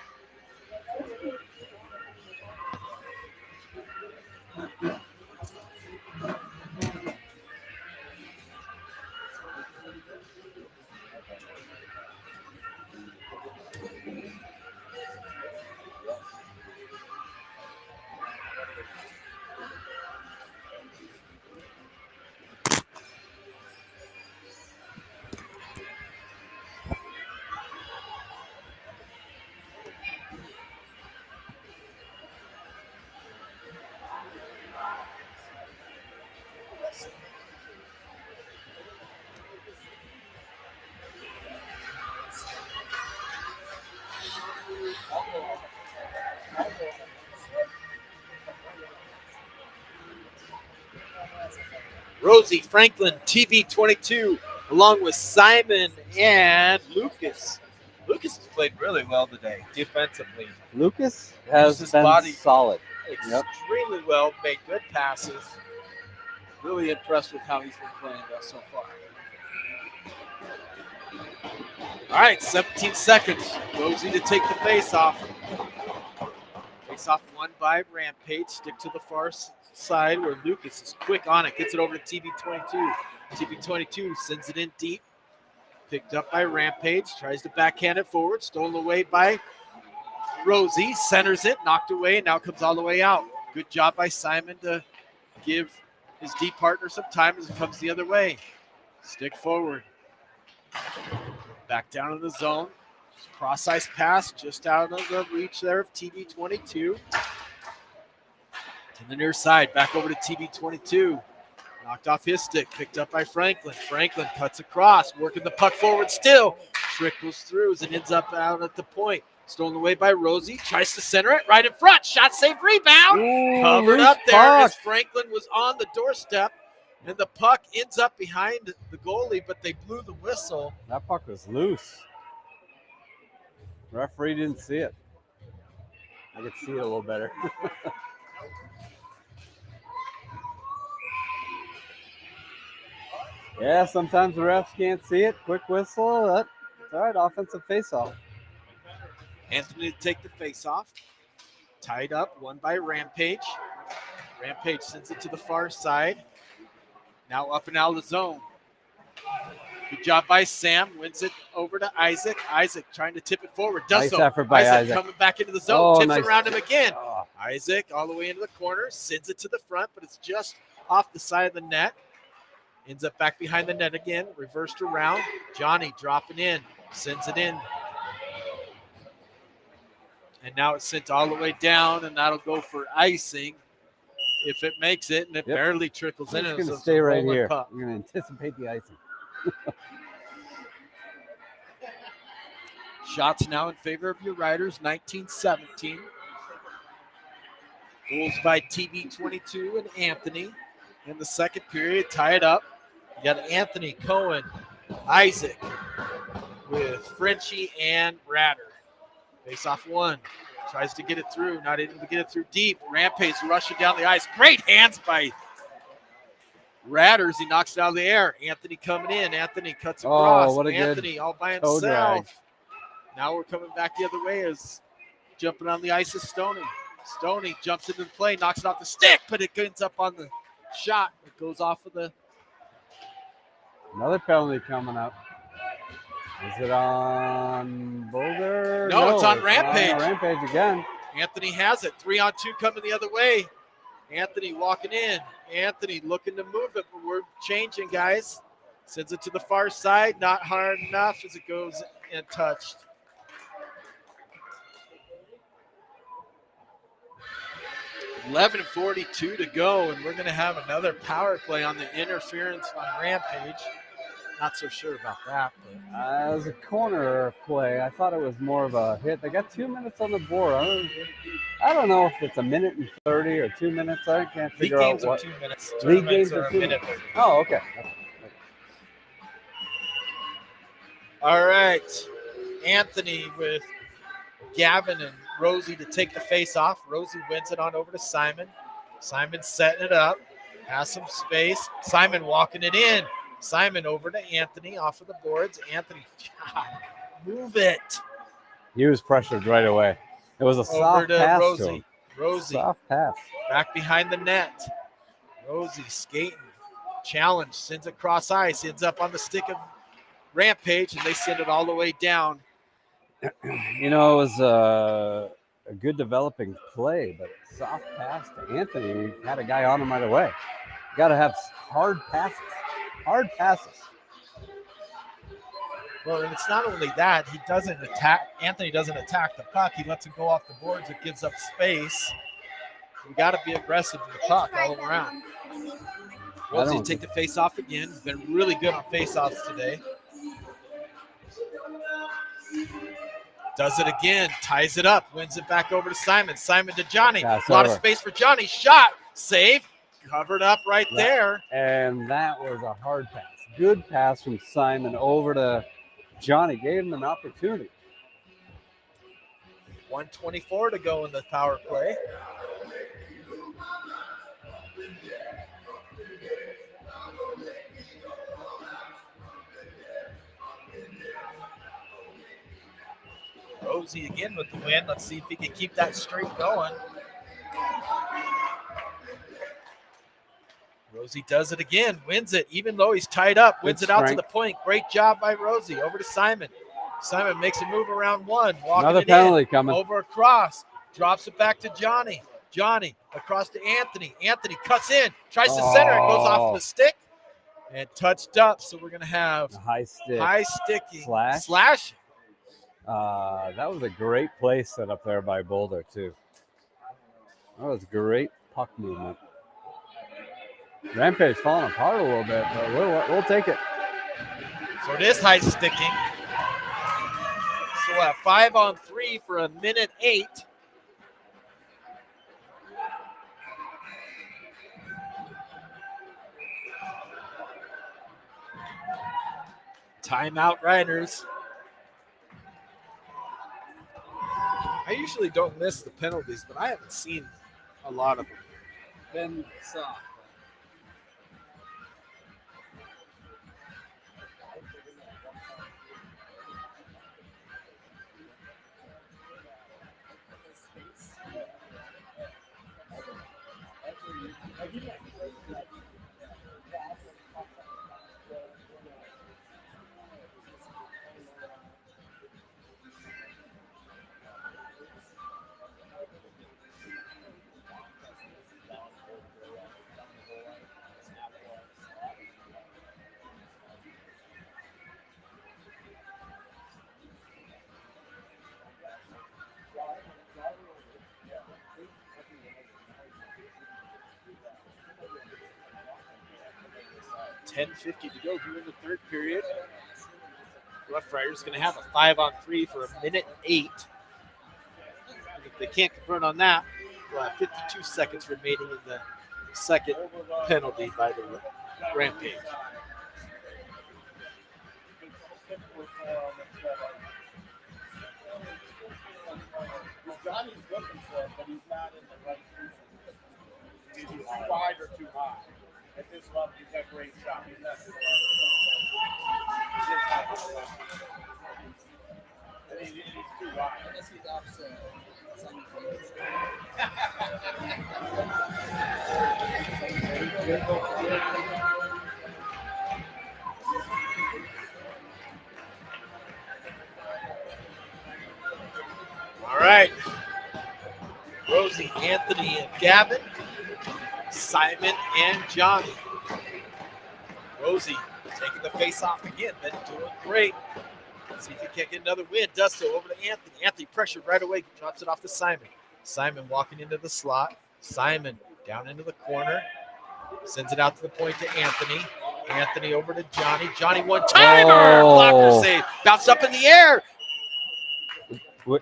Rosie Franklin, TV22, along with Simon and Lucas. Lucas has played really well today, defensively. Lucas has his been body solid. Extremely well, made good passes. Really impressed with how he's been playing so far. All right, 17 seconds. Rosie to take the face off. Face-off won by Rampage. Stick to the far side where Lucas is quick on it. Gets it over to TB22. TB22 sends it in deep. Picked up by Rampage. Tries to backhand it forward. Stolen away by Rosie. Centers it. Knocked away. Now comes all the way out. Good job by Simon to give his D partner some time as it comes the other way. Stick forward. Back down in the zone. Cross-ice pass just out of the reach there of TB22. To the near side. Back over to TB22. Knocked off his stick. Picked up by Franklin. Franklin cuts across. Working the puck forward still. Trickles through and ends up out at the point. Stolen away by Rosie. Tries to center it. Right in front. Shot save rebound. Ooh, Covered loose up there puck. as Franklin was on the doorstep. And the puck ends up behind the goalie, but they blew the whistle. That puck was loose. Referee didn't see it. I could see it a little better. Yeah, sometimes the refs can't see it. Quick whistle. That's all right. Offensive faceoff. Anthony to take the face-off. Tied up, won by Rampage. Rampage sends it to the far side. Now up and out of the zone. Good job by Sam. Wins it over to Isaac. Isaac trying to tip it forward. Does Nice so. effort by Isaac. Coming back into the zone. Oh, Tips nice. it around him again. Oh, Isaac all the way into the corner. Sends it to the front, but it's just off the side of the net. Ends up back behind the net again. Reversed around. Johnny dropping in. Sends it in. And now it's sent all the way down, and that'll go for icing if it makes it, and it Yep. barely trickles I'm in. just It going to was a stay right rolling here. puck. I'm going to anticipate the icing. Shots now in favor of your Riders, 19-17. Goals by TB22 and Anthony. In the second period, tie it up. You got Anthony, Cohen, Isaac with Frenchie and Ratter. Face off one. Tries to get it through. Not able to get it through deep. Rampage rushing down the ice. Great hands by Ratters. He knocks it out of the air. Anthony coming in. Anthony cuts across. what a good Anthony all by toe drag. himself. Now we're coming back the other way as jumping on the ice is Stoney. Stoney jumps into the play, knocks it off the stick, but it ends up on the shot. It goes off of the. Another penalty coming up. Is it on Boulder? No, it's on Rampage. Rampage again. Anthony has it. 3-on-2 coming the other way. Anthony walking in. Anthony looking to move it, but we're changing, guys. Sends it to the far side. Not hard enough as it goes untouched. .42 to go, and we're going to have another power play on the interference on Rampage. Not so sure about that. But. As a corner play, I thought it was more of a hit. They got 2 minutes on the board. I don't know if it's a minute and 30 or 2 minutes. I can't League figure out games what. are 2 minutes. League Tournaments games are a 2 minute. minutes. Oh, okay. All right. Anthony with Gavin and Rosie to take the face off. Rosie wins it on over to Simon. Simon setting it up. Has some space. Simon walking it in. Simon over to Anthony off of the boards. Anthony, God, move it. He was pressured right away. It was a Over soft to pass to Rosie. him. Rosie Soft pass. back behind the net. Rosie skating. Challenge. Sends it cross ice. Ends up on the stick of Rampage, and they send it all the way down. You know, it was a good developing play, but soft pass to Anthony. He had a guy on him right away. You got to have hard passes. Hard passes. Well, and it's not only that, he doesn't attack. Anthony doesn't attack the puck. He lets it go off the boards. It gives up space. We got to be aggressive with the puck all around. Rosie take the face off again. He's been really good on face offs today. Does it again. Ties it up. Wins it back over to Simon. Simon to Johnny. A lot of space for Johnny. Shot. Save. Covered up right there. And that was a hard pass. Good pass from Simon over to Johnny. Gave him an opportunity. 1:24 to go in the power play. Rosie again with the win. Let's see if he can keep that streak going. Rosie does it again, wins it, even though he's tied up, wins it out to the point. Great job by Rosie. Over to Simon. Simon makes a move around one, walking Another it penalty in, coming. over across, drops it back to Johnny. Johnny across to Anthony. Anthony cuts in, tries to center, it goes off the stick and touched up. So we're going to have high sticking slash. That was a great play set up there by Boulder too. That was great puck movement. Rampage falling apart a little bit, but we'll take it. So it is high sticking. So we'll have 5-on-3 for 1:08. Timeout Riders. I usually don't miss the penalties, but I haven't seen a lot of them. Been soft. .50 to go here in the third period. Rough Riders going to have a 5-on-3 for 1:08. And if they can't convert on that, we'll have 52 seconds remaining in the second penalty by the Rampage. Johnny's looking for it, but he's not in the right position. He's too wide or too high. At this level, he's got a great shot. He's not too wide. He's too wide. I guess he's upset. All right. Rosie, Anthony, and Gavin. Simon and Johnny. Rosie taking the face off again. Been doing great. Let's see if he can't get another win. Does so over to Anthony. Anthony pressured right away. Drops it off to Simon. Simon walking into the slot. Simon down into the corner. Sends it out to the point to Anthony. Anthony over to Johnny. Johnny one-timer. Blocker save. Bounced up in the air.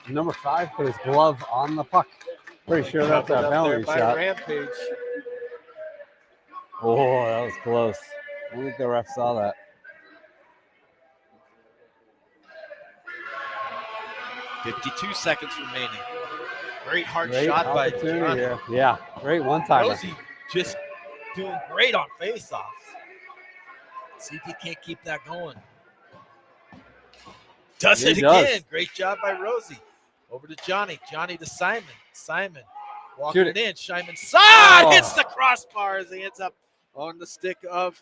Number 5 put his glove on the puck. Pretty sure that's a penalty shot. Rampage. Oh, that was close. I don't think the ref saw that. .52 seconds remaining. Great hard shot by Johnny. Here. Yeah, great one-timer. Rosie just doing great on face-offs. See if he can't keep that going. Does it again. Great job by Rosie. Over to Johnny. Johnny to Simon. Simon walking it in. Simon hits the crossbar as he ends up on the stick of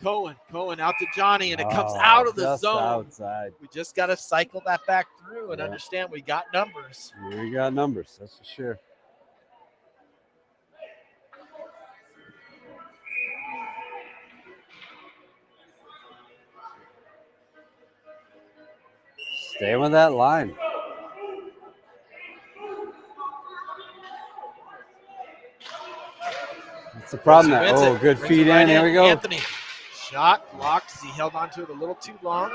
Cohen. Cohen out to Johnny, and it comes out of the zone. Outside. We just got to cycle that back through and understand we got numbers. We got numbers, that's for sure. Stay with that line. That's the problem. Good feed in. Here we go. Anthony. Shot blocked as he held onto it a little too long.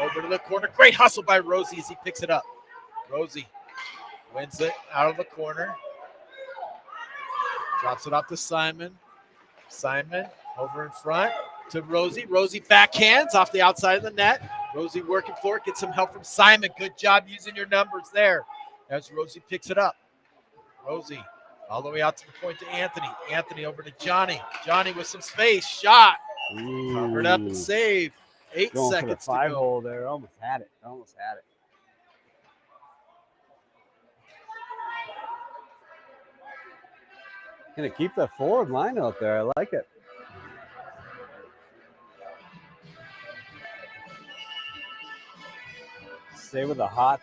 Over to the corner. Great hustle by Rosie as he picks it up. Rosie wins it out of the corner. Drops it off to Simon. Simon over in front to Rosie. Rosie backhands off the outside of the net. Rosie working for it. Gets some help from Simon. Good job using your numbers there as Rosie picks it up. Rosie all the way out to the point to Anthony. Anthony over to Johnny. Johnny with some space. Shot. Covered up and saved. 8 Going seconds for the 5 to go. hole there. Almost had it. Gonna keep the forward line out there. I like it. Stay with a hot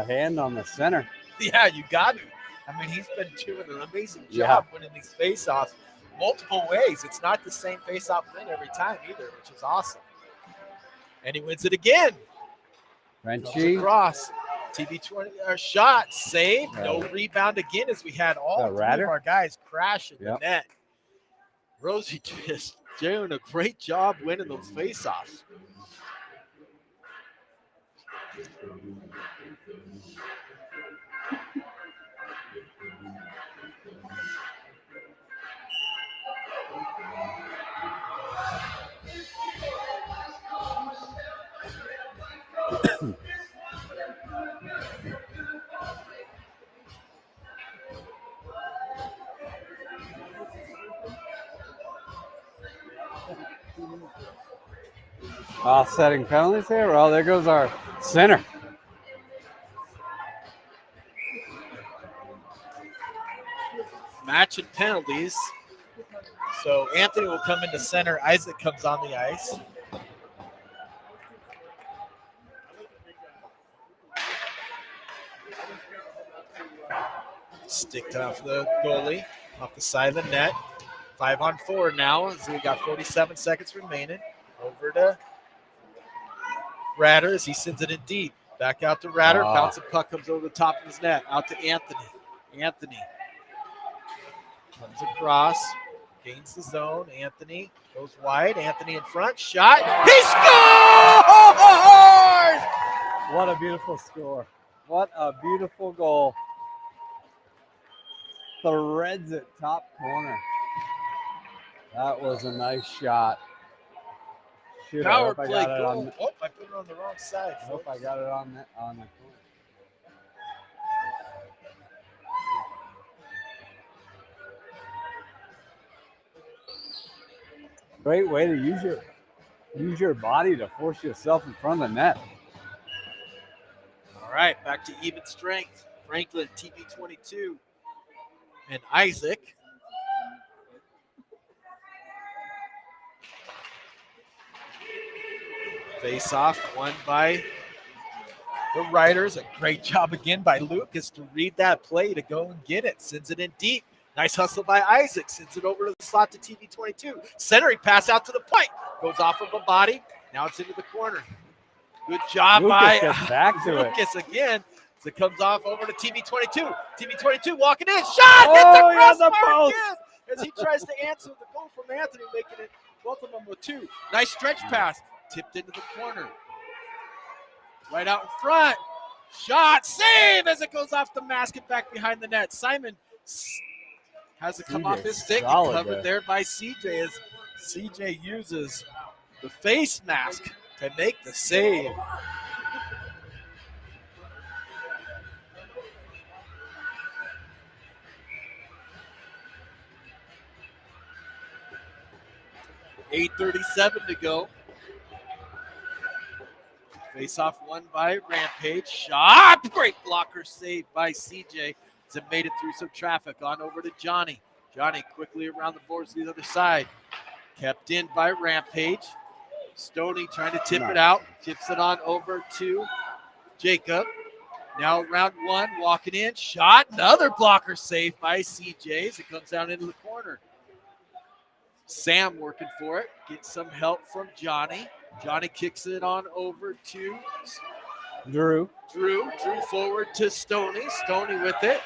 hand on the center. Yeah, you got to. I mean, he's been doing an amazing job winning these faceoffs multiple ways. It's not the same faceoff win every time either, which is awesome. And he wins it again. Frenchie. Across. TB20 shot saved. No rebound again as we had all three of our guys crash in the net. Rosie just doing a great job winning those faceoffs. Offsetting penalties here. Well, there goes our center. Match and penalties. So Anthony will come into center. Isaac comes on the ice. Sticked off the goalie, off the side of the net. 5-on-4 now as we got 47 seconds remaining. Over to Ratter as he sends it in deep. Back out to Ratter. Bouncing puck comes over the top of his net. Out to Anthony. Anthony comes across. Gains the zone. Anthony goes wide. Anthony in front. Shot. He scores! What a beautiful score. What a beautiful goal. Threads it top corner. That was a nice shot. Shoot, Power play goal. I put it on the wrong side. I hope I got it on the corner. Great way to use your body to force yourself in front of the net. All right, back to even strength. Franklin, TB22, and Isaac. Face off, won by the Riders. A great job again by Lucas to read that play to go and get it. Sends it in deep. Nice hustle by Isaac. Sends it over to the slot to TB22. Centering pass out to the point. Goes off of a body. Now it's into the corner. Good job Lucas by gets back to Lucas again. So it comes off over to TB22. TB22 walking in. Shot! Hits the crossbar again as he tries to answer the goal from Anthony, making it both of them with two. Nice stretch pass. Tipped into the corner. Right out in front. Shot. Save as it goes off the mask and back behind the net. Simon has it come off his stick and covered there by CJ as CJ uses the face mask to make the save. .8:37 to go. Face-off won by Rampage. Shot! Great blocker saved by CJ as it made it through some traffic. On over to Johnny. Johnny quickly around the boards to the other side. Kept in by Rampage. Stoney trying to tip it out. Tips it on over to Jacob. Now round one, walking in. Shot. Another blocker saved by CJ as it comes down into the corner. Sam working for it. Gets some help from Johnny. Johnny kicks it on over to Drew. Drew forward to Stoney. Stoney with it.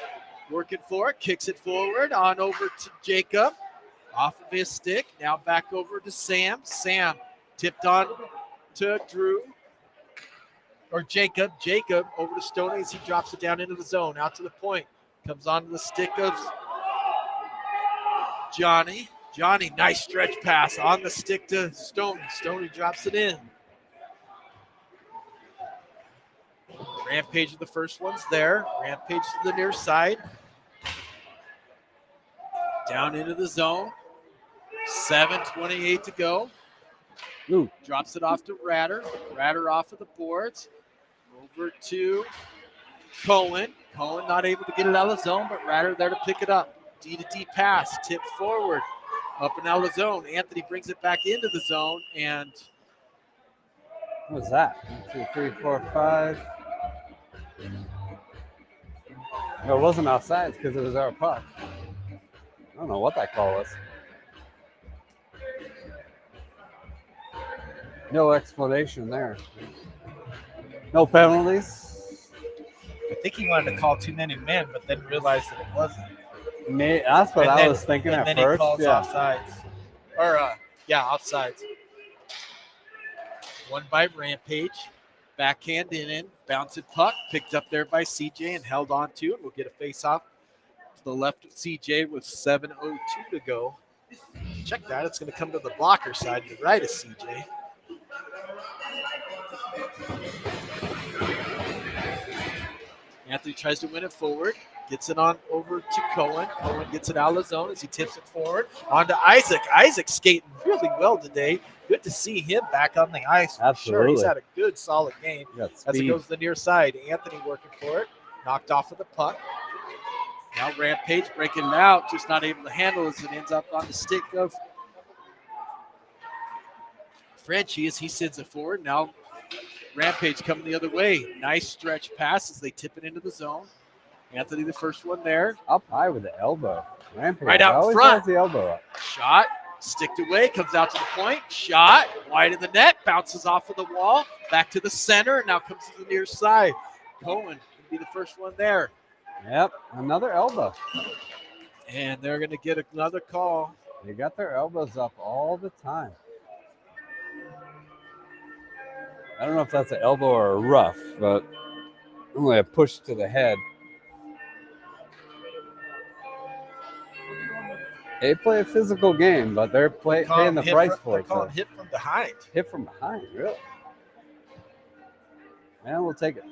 Working for it. Kicks it forward. On over to Jacob. Off of his stick. Now back over to Sam. Sam tipped on to Drew. Or Jacob. Jacob over to Stoney as he drops it down into the zone. Out to the point. Comes onto the stick of Johnny. Johnny, nice stretch pass on the stick to Stoney. Stoney drops it in. Rampage, the first one's there. Rampage to the near side. Down into the zone. 7:28 to go. Ooh. Drops it off to Ratter. Ratter off of the boards. Over to Cohen. Cohen not able to get it out of the zone, but Ratter there to pick it up. D to D pass, tip forward, up and out of the zone. Anthony brings it back into the zone, and What was that? 1, 2, 3, 4, 5. No, it wasn't offsides because it was our puck. I don't know what that call was. No explanation there. No penalties. I think he wanted to call too many men, but then realized that it wasn't. That's what And I then- was thinking and at then first. he calls Yeah. offsides. or offsides. One by Rampage, backhand in, bouncing puck, picked up there by CJ and held on to, and we'll get a face-off to the left of CJ with 7:02 to go. Check that; it's going to come to the blocker side, to the right of CJ. Anthony tries to win it forward. Gets it on over to Cohen. Cohen gets it out of the zone as he tips it forward. On to Isaac. Isaac's skating really well today. Good to see him back on the ice for sure. He's Absolutely. had a good, solid game. Got As it speed. goes to the near side, Anthony working for it. Knocked off of the puck. Now Rampage breaking it out. Just not able to handle as it ends up on the stick of Frenchie as he sends it forward. Now Rampage coming the other way. Nice stretch pass as they tip it into the zone. Anthony the first one there. Up high with the elbow. Rampage Right out in always front. has the elbow up. Shot, sticked away, comes out to the point. Shot, wide of the net, bounces off of the wall, back to the center, and now comes to the near side. Cohen will be the first one there. Yep, another elbow. And they're going to get another call. They got their elbows up all the time. I don't know if that's an elbow or a rough, but only a push to the head. They play a physical game, but they're paying the price for it. They're calling So. hit from behind. Hit from behind, really? And we'll take it.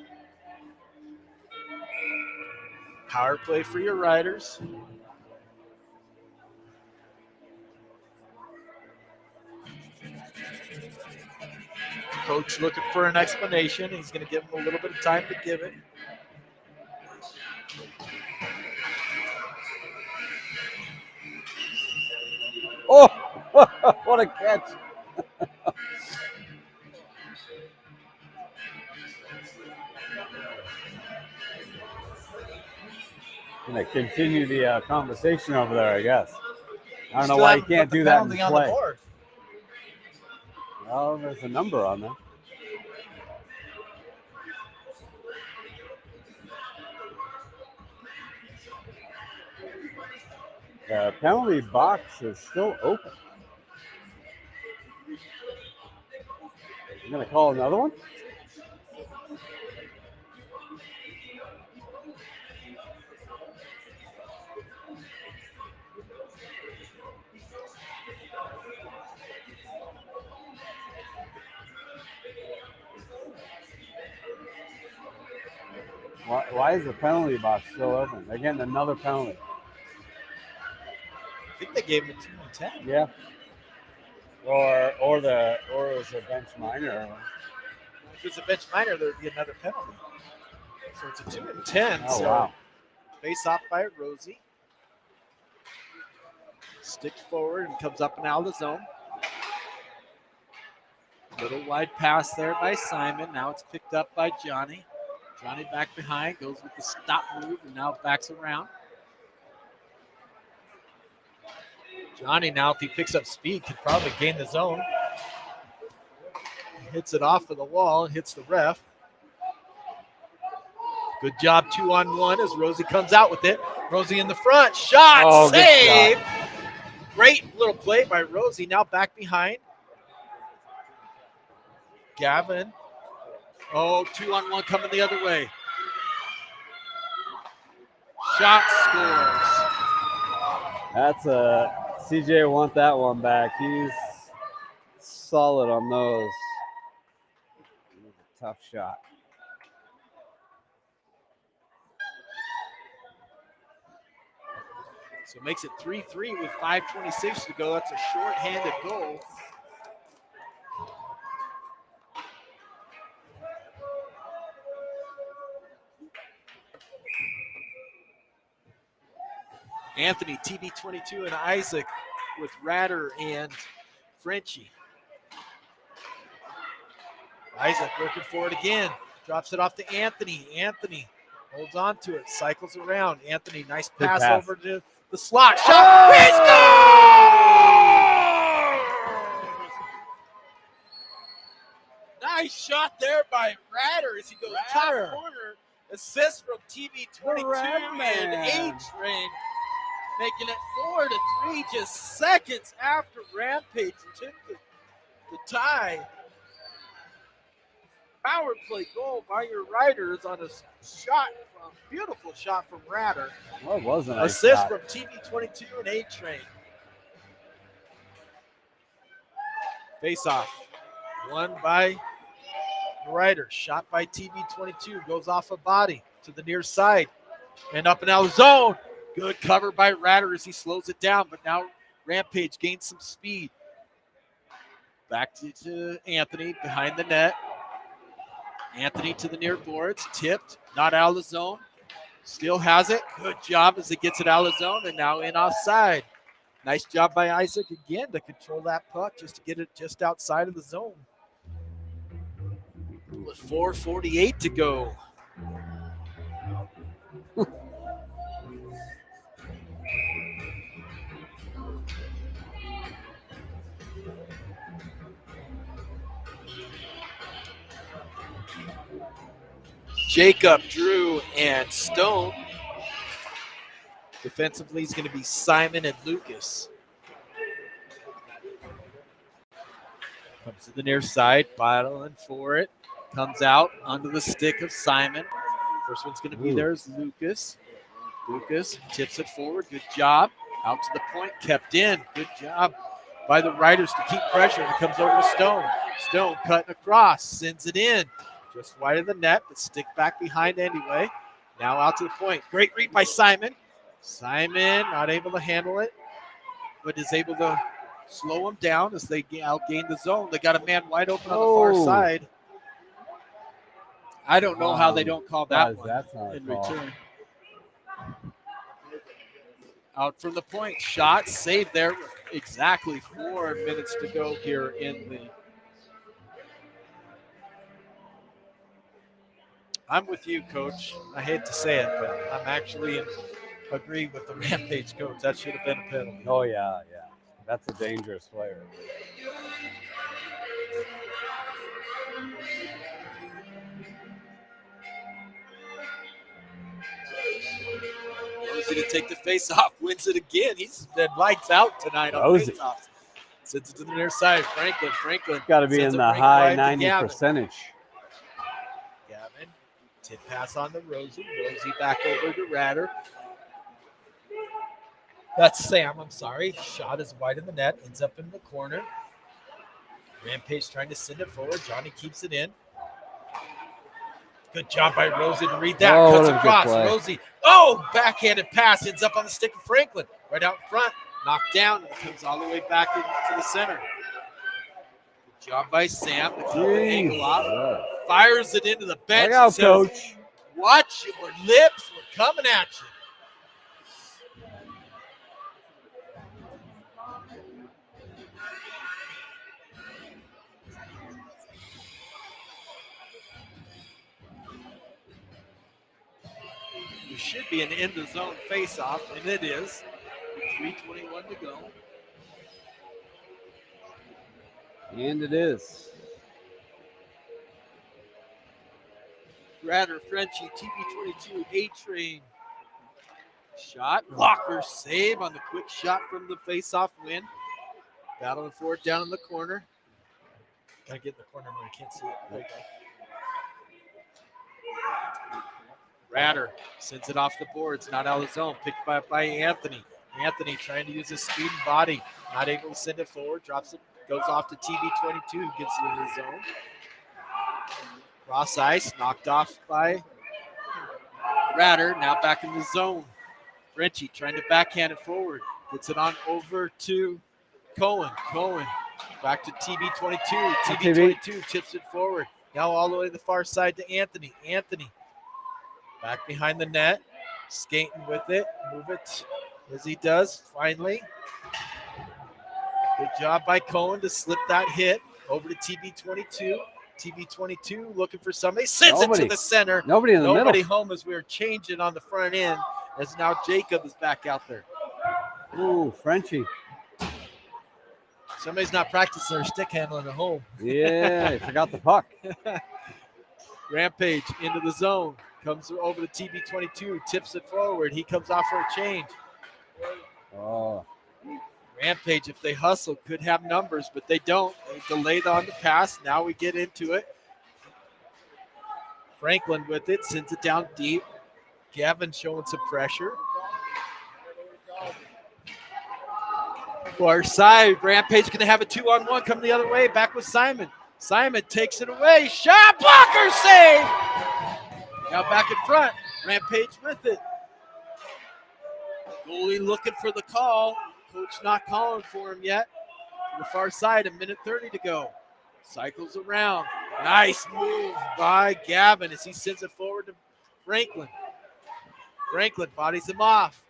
Power play for your Riders. Coach looking for an explanation. He's going to give him a little bit of time to give it. Oh, what a catch. Going to continue the conversation over there, I guess. I don't know why you can't do that in Penalty on the play. board. Well, there's a number on there. The penalty box is still open. I'm going to call another one. Why is the penalty box still open? They're getting another penalty. I think they gave him a 2 and 10. Yeah. Or it was a bench minor. If it's a bench minor, there would be another penalty. So it's a 2 and 10. Oh, so wow. face off by Rosie. Sticks forward and comes up and out of the zone. Little wide pass there by Simon. Now it's picked up by Johnny. Johnny back behind, goes with the stop move, and now backs around. Johnny now, if he picks up speed, could probably gain the zone. Hits it off of the wall and hits the ref. Good job 2-on-1 as Rosie comes out with it. Rosie in the front. Shot, Oh, good save. shot. Great little play by Rosie. Now back behind. Gavin. Oh, 2-on-1 coming the other way. Shot scores. That's a CJ want that one back. He's solid on those. Tough shot. So it makes it 3-3 with 5:26 to go. That's a short-handed goal. Anthony, TB22, and Isaac with Ratter and Frenchie. Isaac working for it again. Drops it off to Anthony. Anthony holds on to it, cycles around. Anthony, nice Good pass pass. over to the slot. Shot. He scores! Nice shot there by Ratter as he goes Ratter. top corner. Assist from TB22 Red and Man. A-Train, making it 4-3 just seconds after Rampage took the tie. Power play goal by your Riders on a shot, beautiful shot from Ratter. Well, it was a nice Assist shot. from TB22 and A-Train. Face off. Won by Riders. Shot by TB22. Goes off a body to the near side. And up and out of zone. Good cover by Ratter as he slows it down. But now Rampage gains some speed. Back to Anthony behind the net. Anthony to the near boards. Tipped. Not out of the zone. Still has it. Good job as it gets it out of the zone. And now in offside. Nice job by Isaac again to control that puck just to get it just outside of the zone. With 4:48 to go. Jacob, Drew, and Stone. Defensively, is going to be Simon and Lucas. Comes to the near side, battling for it. Comes out under the stick of Simon. First one's going to be there is Lucas. Lucas tips it forward. Good job. Out to the point, kept in. Good job by the Riders to keep pressure. And it comes over to Stone. Stone cutting across, sends it in. Just wide of the net, but stick back behind anyway. Now out to the point. Great read by Simon. Simon not able to handle it, but is able to slow him down as they outgain the zone. They got a man wide open on the far side. I don't know how they don't call that one in return. Out from the point. Shot saved there with exactly 4 minutes to go here in the. I'm with you, Coach. I hate to say it, but I'm actually agree with the Rampage coach. That should have been a penalty. Oh, yeah. That's a dangerous player. Rosie to take the face-off, wins it again. He's been lights out tonight on Rosie. face-offs. Sends it to the near side. Franklin. Got to be in the high 90 percentage. Gavin. Tip pass on to Rosie. Rosie back over to Ratter. That's Sam, I'm sorry. Shot is wide in the net. Ends up in the corner. Rampage trying to send it forward. Johnny keeps it in. Good job by Rosie to read that. Oh, Cuts what a good across. play. Rosie. Backhanded pass. Ends up on the stick of Franklin. Right out front. Knocked down. And comes all the way back into the center. Good job by Sam to keep the angle off. Fires it into the bench. Look out, says, Coach. watch your lips. We're coming at you. It should be an end of zone face-off, and it is. 3:21 to go. And it is. Ratter, Frenchie, TB22, A-Train. Shot, blocker, save on the quick shot from the face-off win. Battling for it down in the corner. Gotta get in the corner where I can't see it. There you go. Ratter sends it off the boards, not out of the zone. Picked by Anthony. Anthony trying to use his speed and body. Not able to send it forward. Drops it. Goes off to TB22. Gets it in the zone. Cross ice. Knocked off by Ratter. Now back in the zone. Frenchie trying to backhand it forward. Gets it on over to Cohen. Cohen back to TB22. TB22 tips it forward. Now all the way to the far side to Anthony. Anthony back behind the net. Skating with it. Move it as he does finally. Good job by Cohen to slip that hit over to TB22. TB22 looking for somebody. Sends it to the center. Nobody in the Nobody middle. home as we are changing on the front end as now Jacob is back out there. Ooh, Frenchie. Somebody's not practicing their stick handling at home. Yeah, he forgot the puck. Rampage into the zone. Comes over to TB22. Tips it forward. He comes off for a change. Oh, Rampage, if they hustle, could have numbers, but they don't. They delayed on the pass. Now we get into it. Franklin with it, sends it down deep. Gavin showing some pressure. Far side, Rampage going to have a 2-on-1 come the other way. Back with Simon. Simon takes it away. Shot blocker save. Now back in front. Rampage with it. Goalie looking for the call. Coach not calling for him yet. To the far side, a minute 30 to go. Cycles around. Nice move by Gavin as he sends it forward to Franklin. Franklin bodies him off.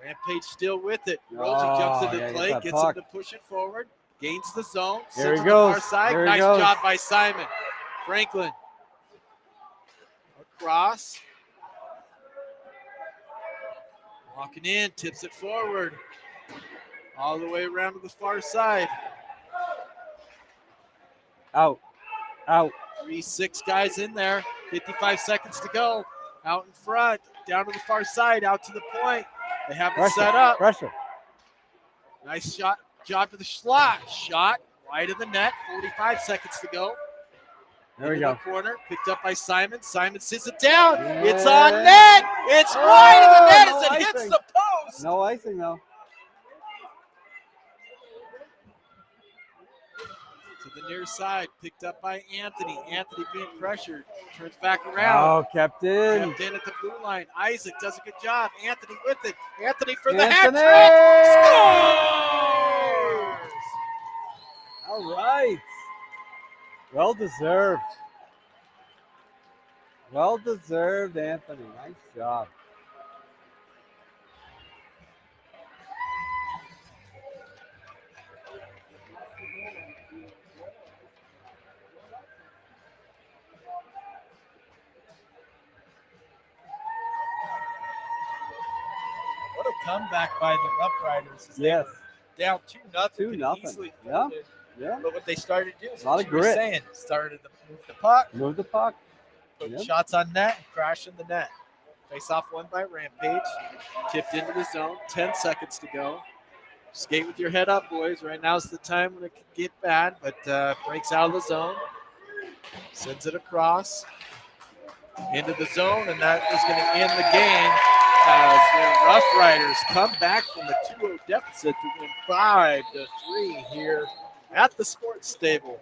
Rampage still with it. Rosie jumps into play, gets him to push it forward, gains the zone, There sends he it to the far goes. side. There he Nice goes. job by Simon. Franklin across. Walking in, tips it forward. All the way around to the far side. out. 3-6 guys in there. 55 seconds to go. Out in front, down to the far side, out to the point. They have it set up. Pressure. Nice shot, job to the slot. Shot wide of the net. 45 seconds to go. There we Into go. the corner, picked up by Simon. Simon sits it down. Yeah. It's on net. It's wide of the net no as it hits icing. the post. No icing though. To the near side, picked up by Anthony. Anthony being pressured. Turns back around. Oh, kept in. Kept in at the blue line. Isaac does a good job. Anthony with it. Anthony for the Anthony! hat trick. Scores! All right. Well deserved. Well deserved, Anthony. Nice job. What a comeback by the Rough Riders. Yes. Down 2-0. 2-0. Easily Yeah. folded. Yeah. But what they started to do is A lot what of you were grit. saying. Started to move the puck, Move the puck. put Yep. shots on net, and crash in the net. Face off one by Rampage. Tipped into the zone. 10 seconds to go. Skate with your head up, boys. Right now's the time when it could get bad, but breaks out of the zone. Sends it across into the zone, and that is going to end the game as the Rough Riders come back from the 2-0 deficit to win 5-3 here at the Sports Stable.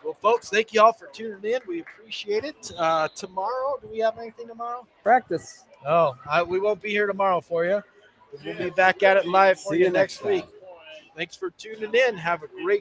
Well, folks, thank you all for tuning in. We appreciate it. Tomorrow, do we have anything tomorrow? Practice. Oh, we won't be here tomorrow for you. We'll be back at it live for See you you next next week. Thanks for tuning in. Have a great